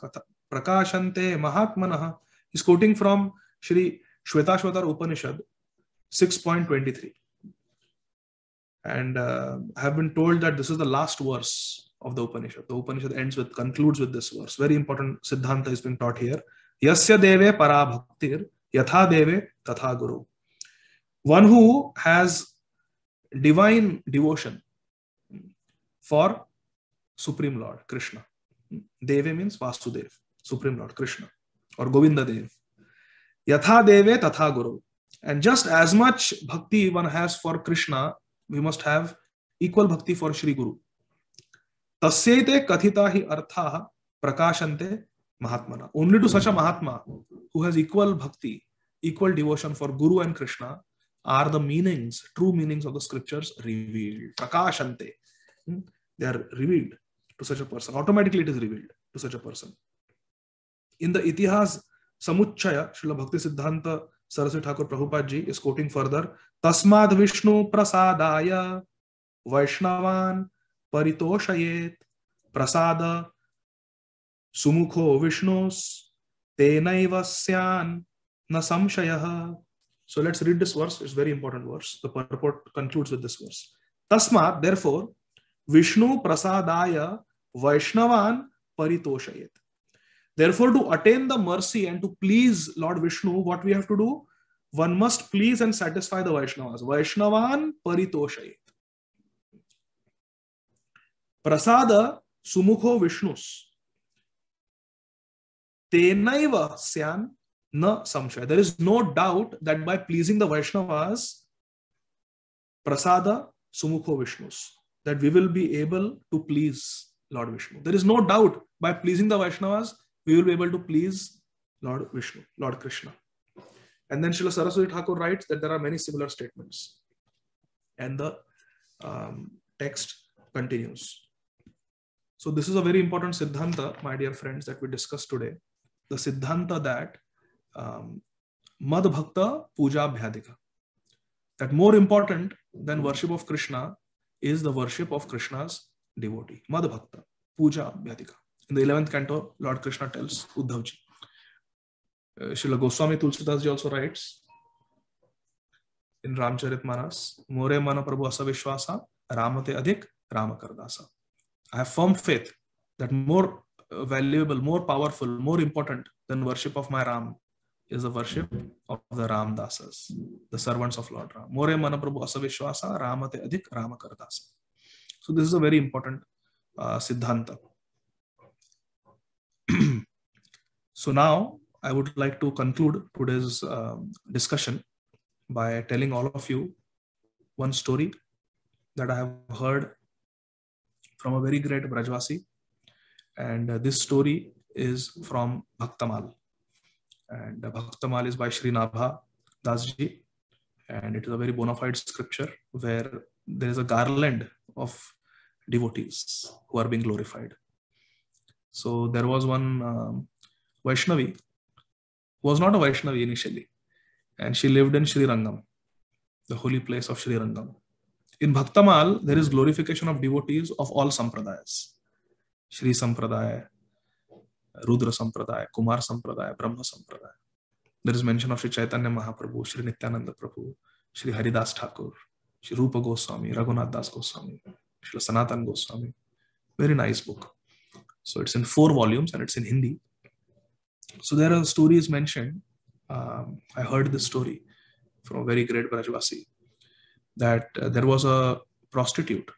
prakashante mahatmanaha. He's quoting from Shri Shvetashvatar Upanishad 6.23. And I have been told that this is the last verse of the Upanishad. The Upanishad concludes with this verse. Very important Siddhanta is being taught here. Yasya deve para bhaktir yatha deve tatha guru. One who has divine devotion for Supreme Lord Krishna. Deve means Vasudev, Supreme Lord Krishna, or Govinda Dev. Yatha deve tatha guru. And just as much bhakti one has for Krishna, we must have equal bhakti for Shri Guru. Tasyete kathita hi arthaha prakashante mahatmana. Only to such a Mahatma who has equal bhakti, equal devotion for Guru and Krishna are the meanings, true meanings of the scriptures revealed. Prakashante. They are revealed to such a person. Automatically it is revealed to such a person. In the Itihas Samuchchaya, Srila Bhakti Siddhanta Saraswati Thakur Prabhupada ji is quoting further, Tasmad Vishnu prasadaya Vaishnavan paritoshayet prasada sumukho Vishnus tenaiva syan na samshayaha. So let's read this verse. It's a very important verse. The purport concludes with this verse. Tasmat, therefore, Vishnu prasadaya Vaishnavan paritoshayet. Therefore, to attain the mercy and to please Lord Vishnu, what we have to do? One must please and satisfy the Vaishnavas. Vaishnavan paritoshayet. Prasada sumukho Vishnus. Tenaiva syan na samshaya. There is no doubt that by pleasing the Vaishnavas, prasada sumukho Vishnus, that we will be able to please Lord Vishnu. There is no doubt by pleasing the Vaishnavas, we will be able to please Lord Vishnu, Lord Krishna. And then Srila Saraswati Thakur writes that there are many similar statements. And the text continues. So this is a very important Siddhanta, my dear friends, that we discussed today. The Siddhanta that Mad Bhakta Puja Bhyadika. That more important than worship of Krishna is the worship of Krishna's devotee. Mad Bhakta Puja Bhyadika. In the 11th canto, Lord Krishna tells Uddhavji. Srila Goswami Tulsidas ji also writes in Ramcharitmanas, More mana Prabhu asa vishwasa, Ramate adhik, Rama kar dasa. I have firm faith that more valuable, more powerful, more important than worship of my Ram is the worship of the Ram Dasas, the servants of Lord Ram. More mana Prabhu asa vishwasa, Ramate adhik, Rama kar dasa. So this is a very important Siddhanta. So now I would like to conclude today's discussion by telling all of you one story that I have heard from a very great Brajvasi. And this story is from Bhaktamal. And Bhaktamal is by Sri Nabha Dasji. And it is a very bona fide scripture where there is a garland of devotees who are being glorified. So there was one Vaishnavi, who was not a Vaishnavi initially, and she lived in Sri Rangam, the holy place of Sri Rangam. In Bhaktamal, there is glorification of devotees of all sampradayas. Shri Sampradaya, Rudra Sampradaya, Kumar Sampradaya, Brahma Sampradaya. There is mention of Shri Chaitanya Mahaprabhu, Shri Nityananda Prabhu, Shri Haridas Thakur, Shri Rupa Goswami, Raghunath Das Goswami, Shri Sanatan Goswami. Very nice book. So it's in 4 volumes and it's in Hindi. So there are stories mentioned. I heard this story from a very great Brajvasi that there was a prostitute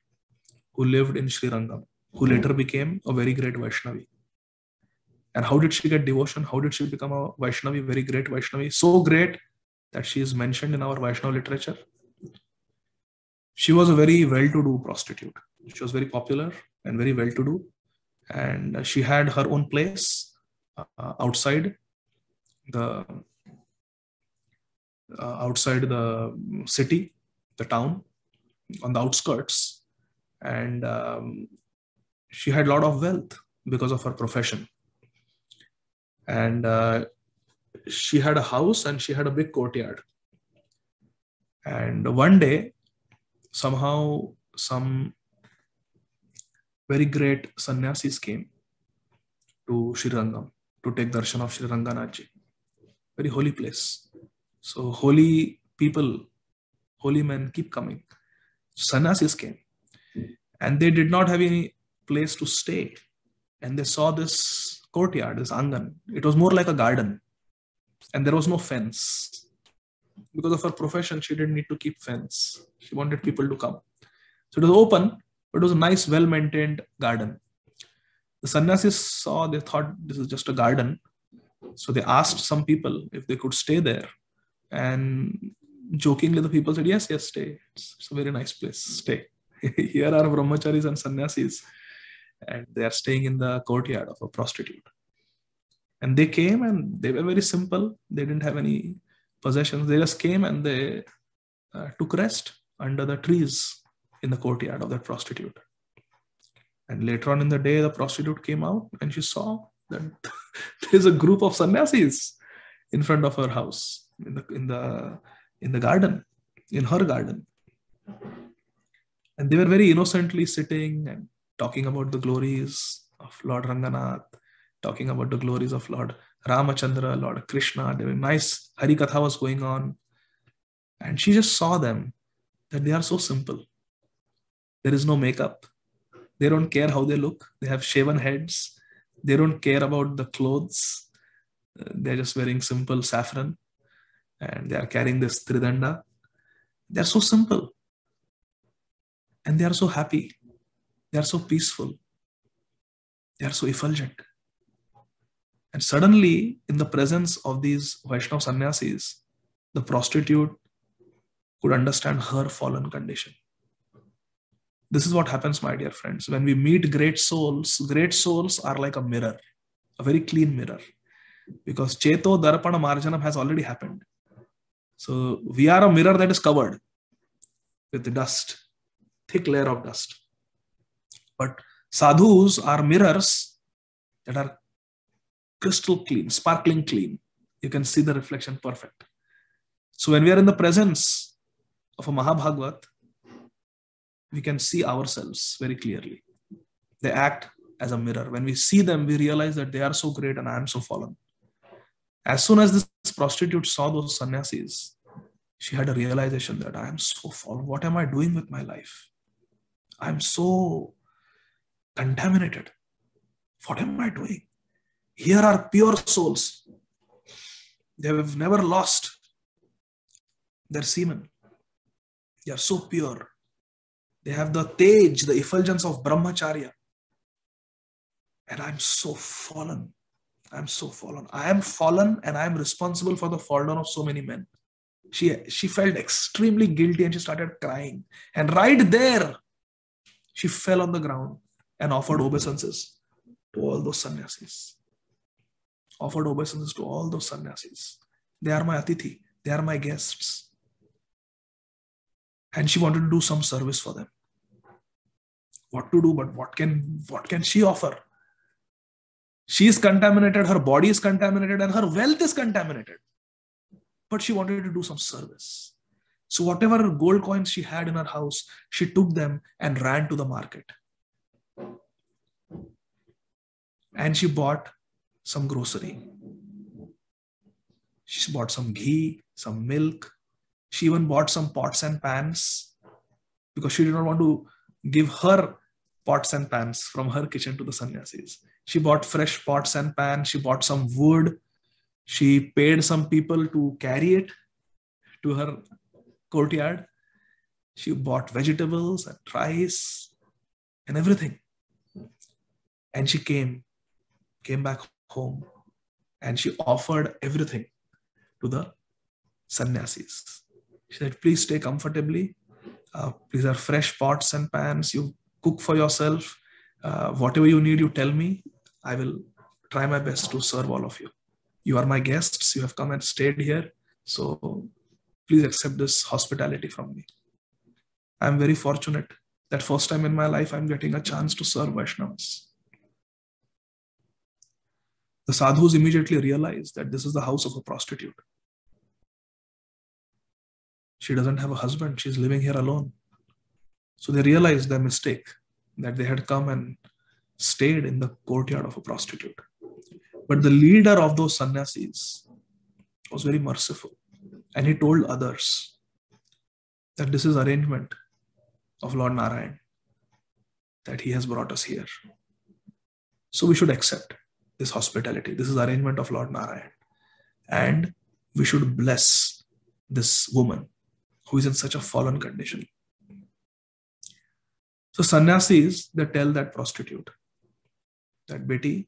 who lived in Sri Rangam, who later became a very great Vaishnavi. And how did she get devotion? How did she become a Vaishnavi, very great Vaishnavi? So great that she is mentioned in our Vaishnava literature. She was a very well-to-do prostitute. She was very popular and very well-to-do. And she had her own place outside the city, the town, on the outskirts. And she had a lot of wealth because of her profession. And she had a house and she had a big courtyard. And one day, somehow, some very great sannyasis came to Sri Rangam to take darshan of Sri Ranganathji. Very holy place. So holy people, holy men keep coming. Sannyasis came. And they did not have any place to stay. And they saw this courtyard, this angan. It was more like a garden. And there was no fence. Because of her profession, she didn't need to keep fence. She wanted people to come. So it was open, but it was a nice, well-maintained garden. The sannyasis saw, they thought this is just a garden. So they asked some people if they could stay there. And jokingly, the people said, yes, stay. It's a very nice place. Stay. Here are brahmacharis and sannyasis. And they are staying in the courtyard of a prostitute. And they came and they were very simple. They didn't have any possessions. They just came and they took rest under the trees in the courtyard of that prostitute. And later on in the day, the prostitute came out and she saw that there is a group of sannyasis in front of her house, in the garden, in her garden. And they were very innocently sitting and talking about the glories of Lord Ranganath, talking about the glories of Lord Ramachandra, Lord Krishna. There were nice Hari Katha was going on. And she just saw them, that they are so simple. There is no makeup. They don't care how they look. They have shaven heads. They don't care about the clothes. They're just wearing simple saffron. And they are carrying this tridanda. They're so simple. And they are so happy. They are so peaceful. They are so effulgent. And suddenly, in the presence of these Vaishnava sannyasis, the prostitute could understand her fallen condition. This is what happens, my dear friends. When we meet great souls are like a mirror, a very clean mirror. Because Cheto Darpana Marjanam has already happened. So we are a mirror that is covered with dust, thick layer of dust. But sadhus are mirrors that are crystal clean, sparkling clean. You can see the reflection perfect. So when we are in the presence of a Mahabhagavat, we can see ourselves very clearly. They act as a mirror. When we see them, we realize that they are so great and I am so fallen. As soon as this prostitute saw those sannyasis, She had a realization that I am so fallen. What am I doing with my life? I'm so contaminated. What am I doing? Here are pure souls. They have never lost their semen. They are so pure. They have the tej, the effulgence of brahmacharya. And I'm so fallen. I'm so fallen. I am fallen and I am responsible for the fall down of so many men. She felt extremely guilty and she started crying. And right there, she fell on the ground and offered obeisances to all those sannyasis. Offered obeisances to all those sannyasis. They are my atithi. They are my guests. And she wanted to do some service for them. What to do, but what can she offer? She is contaminated, her body is contaminated, and her wealth is contaminated. But she wanted to do some service. So whatever gold coins she had in her house, she took them and ran to the market. And she bought some grocery. She bought some ghee, some milk. She even bought some pots and pans because she did not want to give her pots and pans from her kitchen to the sannyasis. She bought fresh pots and pans. She bought some wood. She paid some people to carry it to her courtyard. She bought vegetables and rice and everything. And she came back home and she offered everything to the sannyasis. She said, please stay comfortably. These are fresh pots and pans. You cook for yourself. Whatever you need, you tell me. I will try my best to serve all of you. You are my guests. You have come and stayed here. So please accept this hospitality from me. I'm very fortunate that first time in my life, I'm getting a chance to serve Vaishnavas. The sadhus immediately realized that this is the house of a prostitute. She doesn't have a husband. She's living here alone. So they realized their mistake, that they had come and stayed in the courtyard of a prostitute. But the leader of those sannyasis was very merciful. And he told others that this is arrangement of Lord Narayan, that he has brought us here. So we should accept this hospitality. This is arrangement of Lord Narayan. And we should bless this woman who is in such a fallen condition. So sannyasis, they tell that prostitute that, Beti,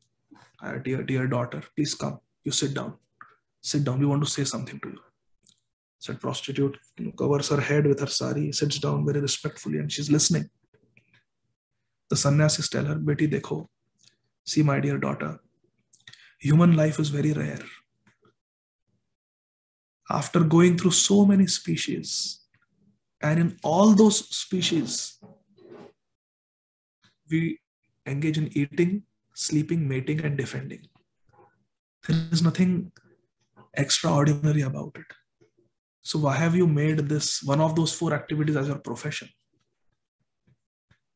dear daughter, please come. You sit down. Sit down. We want to say something to you. Said prostitute, covers her head with her sari, sits down very respectfully, and she's listening. The sannyasis tell her, Beti, dekho, see my dear daughter, human life is very rare. After going through so many species, and in all those species, we engage in eating, sleeping, mating, and defending. There is nothing extraordinary about it. So why have you made this one of those 4 activities as your profession?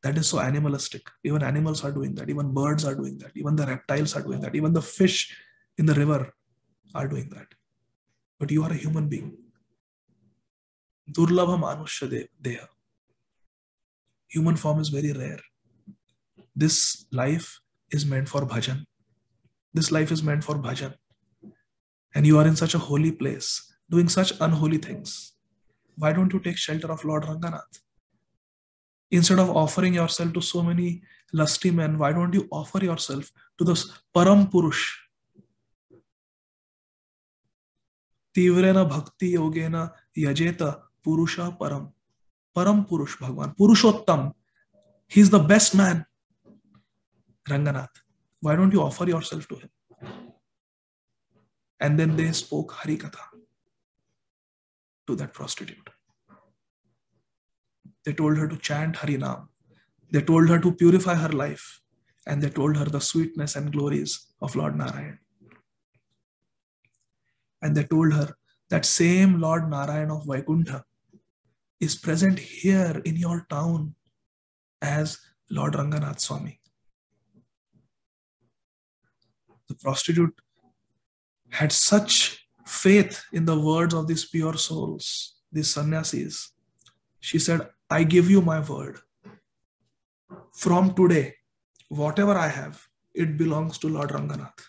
That is so animalistic. Even animals are doing that. Even birds are doing that. Even the reptiles are doing that. Even the fish in the river are doing that. But you are a human being. Durlabha manushya deha. Human form is very rare. This life is meant for bhajan. This life is meant for bhajan. And you are in such a holy place, doing such unholy things. Why don't you take shelter of Lord Ranganath? Instead of offering yourself to so many lusty men, why don't you offer yourself to this Param Purush? Tivrena Bhakti Yogena Yajeta Purusha Param. Param Purush Bhagwan. Purushottam. He's the best man. Ranganath. Why don't you offer yourself to him? And then they spoke Hari Katha to that prostitute. They told her to chant Harinam. They told her to purify her life. And they told her the sweetness and glories of Lord Narayan. And they told her that same Lord Narayan of Vaikuntha is present here in your town as Lord Ranganath Swami. The prostitute had such faith in the words of these pure souls these sannyasis, she said, I give you my word. From today, whatever I have, it belongs to Lord Ranganath.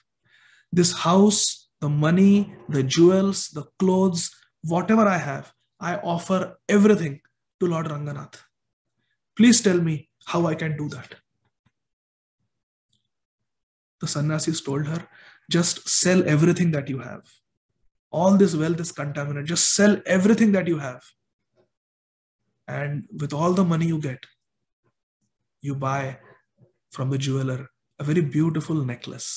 This house, the money, the jewels, the clothes, whatever I have, I offer everything to Lord Ranganath. Please tell me how I can do that. The sannyasis told her, just sell everything that you have. All this wealth is contaminated. Just sell everything that you have. And with all the money you get, you buy from the jeweler a very beautiful necklace.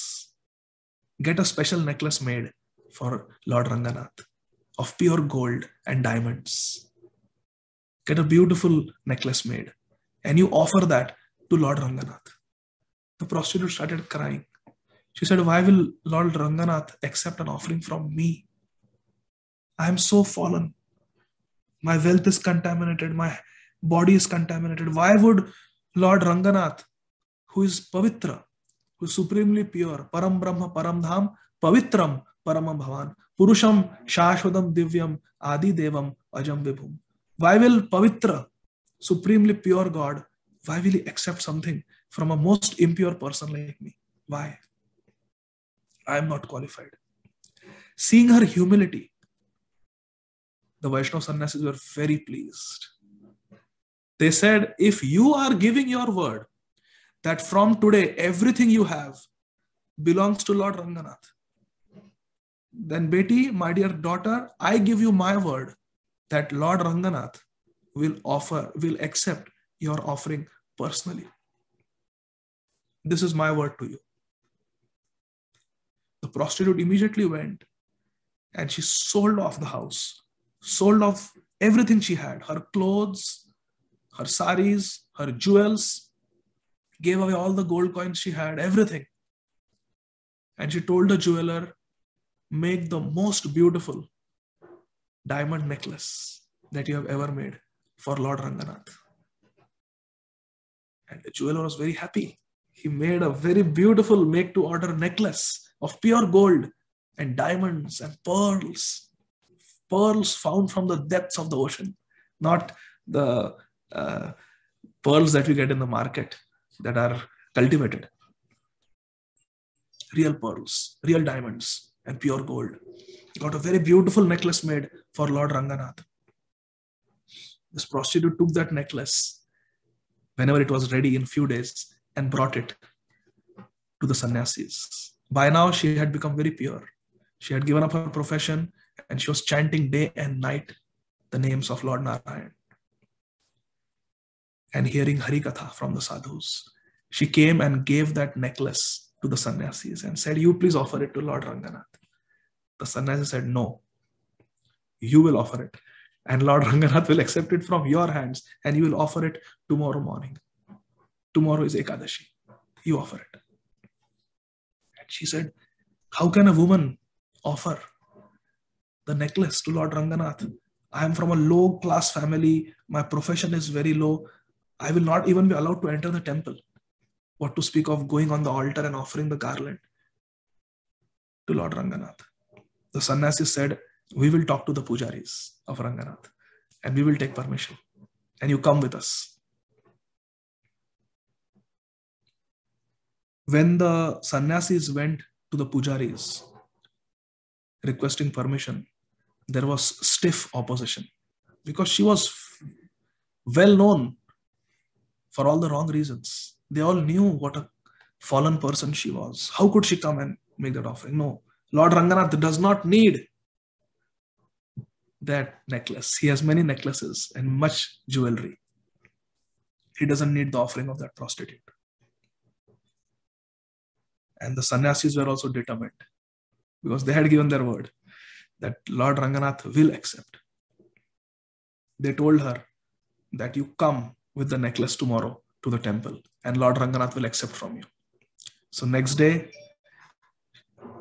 Get a special necklace made for Lord Ranganath of pure gold and diamonds. Get a beautiful necklace made and you offer that to Lord Ranganath. The prostitute started crying. She said, why will Lord Ranganath accept an offering from me? I am so fallen. My wealth is contaminated. My body is contaminated. Why would Lord Ranganath, who is Pavitra, who is supremely pure, Param Brahma Param Dham, Pavitram Paramam Bhavan, Purusham Shashwadam Divyam Adi Devam Ajam Vibhum. Why will Pavitra, supremely pure God, why will he accept something from a most impure person like me? Why? I am not qualified. Seeing her humility, the Vaishnava sannyasis were very pleased. They said, if you are giving your word that from today everything you have belongs to Lord Ranganath, then Beti, my dear daughter, I give you my word that Lord Ranganath will accept your offering personally. This is my word to you. The prostitute immediately went and she sold off the house, sold off everything she had, her clothes, her saris, her jewels, gave away all the gold coins she had, everything. And she told the jeweler, make the most beautiful diamond necklace that you have ever made for Lord Ranganath. And the jeweler was very happy. He made a very beautiful make-to-order necklace of pure gold and diamonds and pearls. Pearls found from the depths of the ocean, not the pearls that we get in the market that are cultivated. Real pearls, real diamonds and pure gold. Got a very beautiful necklace made for Lord Ranganath. This prostitute took that necklace whenever it was ready in few days and brought it to the sannyasis. By now she had become very pure. She had given up her profession and she was chanting day and night the names of Lord Narayan and hearing Harikatha from the sadhus. She came and gave that necklace to the sannyasis and said, you please offer it to Lord Ranganath. The sannyasi said, no, you will offer it. And Lord Ranganath will accept it from your hands and you will offer it tomorrow morning. Tomorrow is Ekadashi. You offer it. And she said, how can a woman offer the necklace to Lord Ranganath? I am from a low class family. My profession is very low. I will not even be allowed to enter the temple. What to speak of going on the altar and offering the garland to Lord Ranganath. The sannyasi said, we will talk to the pujaris of Ranganath and we will take permission and you come with us. When the sannyasis went to the pujaris requesting permission, there was stiff opposition because she was well known for all the wrong reasons. They all knew what a fallen person she was. How could she come and make that offering? No, Lord Ranganath does not need that necklace. He has many necklaces and much jewelry. He doesn't need the offering of that prostitute. And the sannyasis were also determined because they had given their word that Lord Ranganath will accept. They told her that you come with the necklace tomorrow to the temple and Lord Ranganath will accept from you. So next day,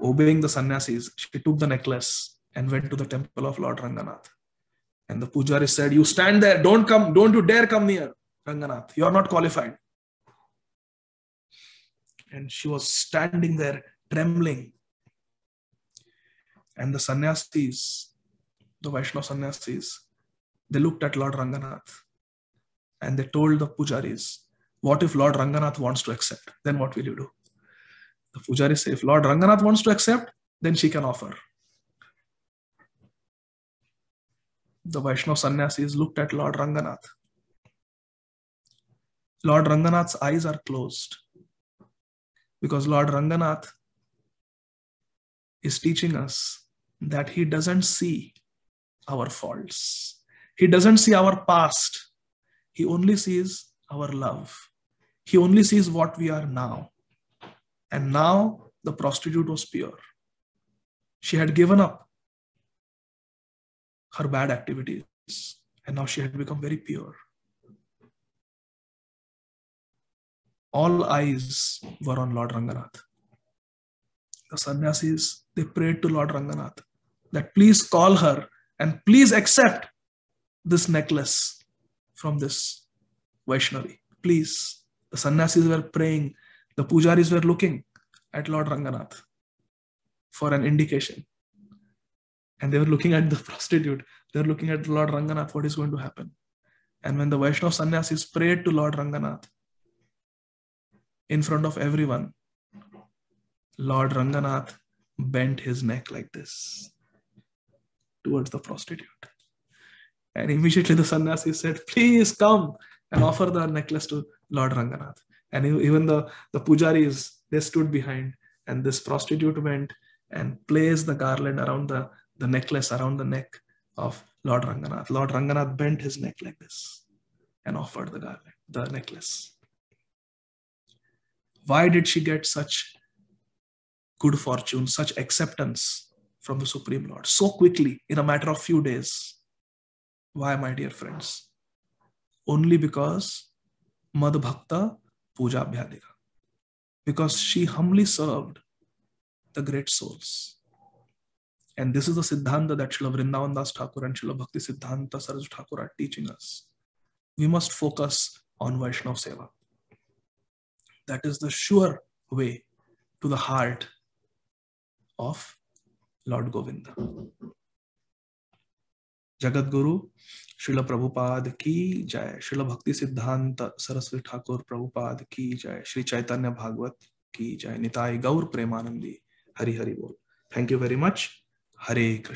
obeying the sannyasis, she took the necklace and went to the temple of Lord Ranganath. And the pujari said, you stand there, don't you dare come near Ranganath. You are not qualified. And she was standing there trembling. And the sannyasis, the Vaishnava sannyasis, They looked at Lord Ranganath and they told the pujaris, what if Lord Ranganath wants to accept? Then what will you do? The pujaris say, if Lord Ranganath wants to accept, then she can offer. The Vaishnava sannyasis looked at Lord Ranganath. Lord Ranganath's eyes are closed because Lord Ranganath is teaching us that he doesn't see our faults. He doesn't see our past. He only sees our love. He only sees what we are now. And now the prostitute was pure. She had given up her bad activities and now she had become very pure. All eyes were on Lord Ranganath. The sannyasis, they prayed to Lord Ranganath that please call her and please accept this necklace from this Vaishnavi. Please. The sannyasis were praying. The pujaris were looking at Lord Ranganath for an indication. And they were looking at the prostitute. They were looking at Lord Ranganath, what is going to happen. And when the Vaishnava sannyasis prayed to Lord Ranganath in front of everyone, Lord Ranganath bent his neck like this towards the prostitute. And immediately the sannyasi said, please come and offer the necklace to Lord Ranganath. And even the pujaris, they stood behind. And this prostitute went and placed the garland around the necklace, around the neck of Lord Ranganath. Lord Ranganath bent his neck like this and offered the garland, the necklace. Why did she get such good fortune, such acceptance from the Supreme Lord so quickly, in a matter of few days? Why, my dear friends? Only because Mad Bhakta Puja Bhyadika. Because she humbly served the great souls. And this is the Siddhanta that Srila Vrindavan Das Thakur and Srila Bhakti Siddhanta Saraswati Thakur are teaching us. We must focus on Vaishnava Seva. That is the sure way to the heart of Lord Govinda. Jagat Guru Srila Prabhupada ki jai. Srila Bhakti Siddhanta Saraswati Thakur Prabhupada ki jai. Shri Chaitanya Bhagavat ki jai. Nitai Gaur Premanandi. Hari Hari Bol. Thank you very much. Hare Krishna.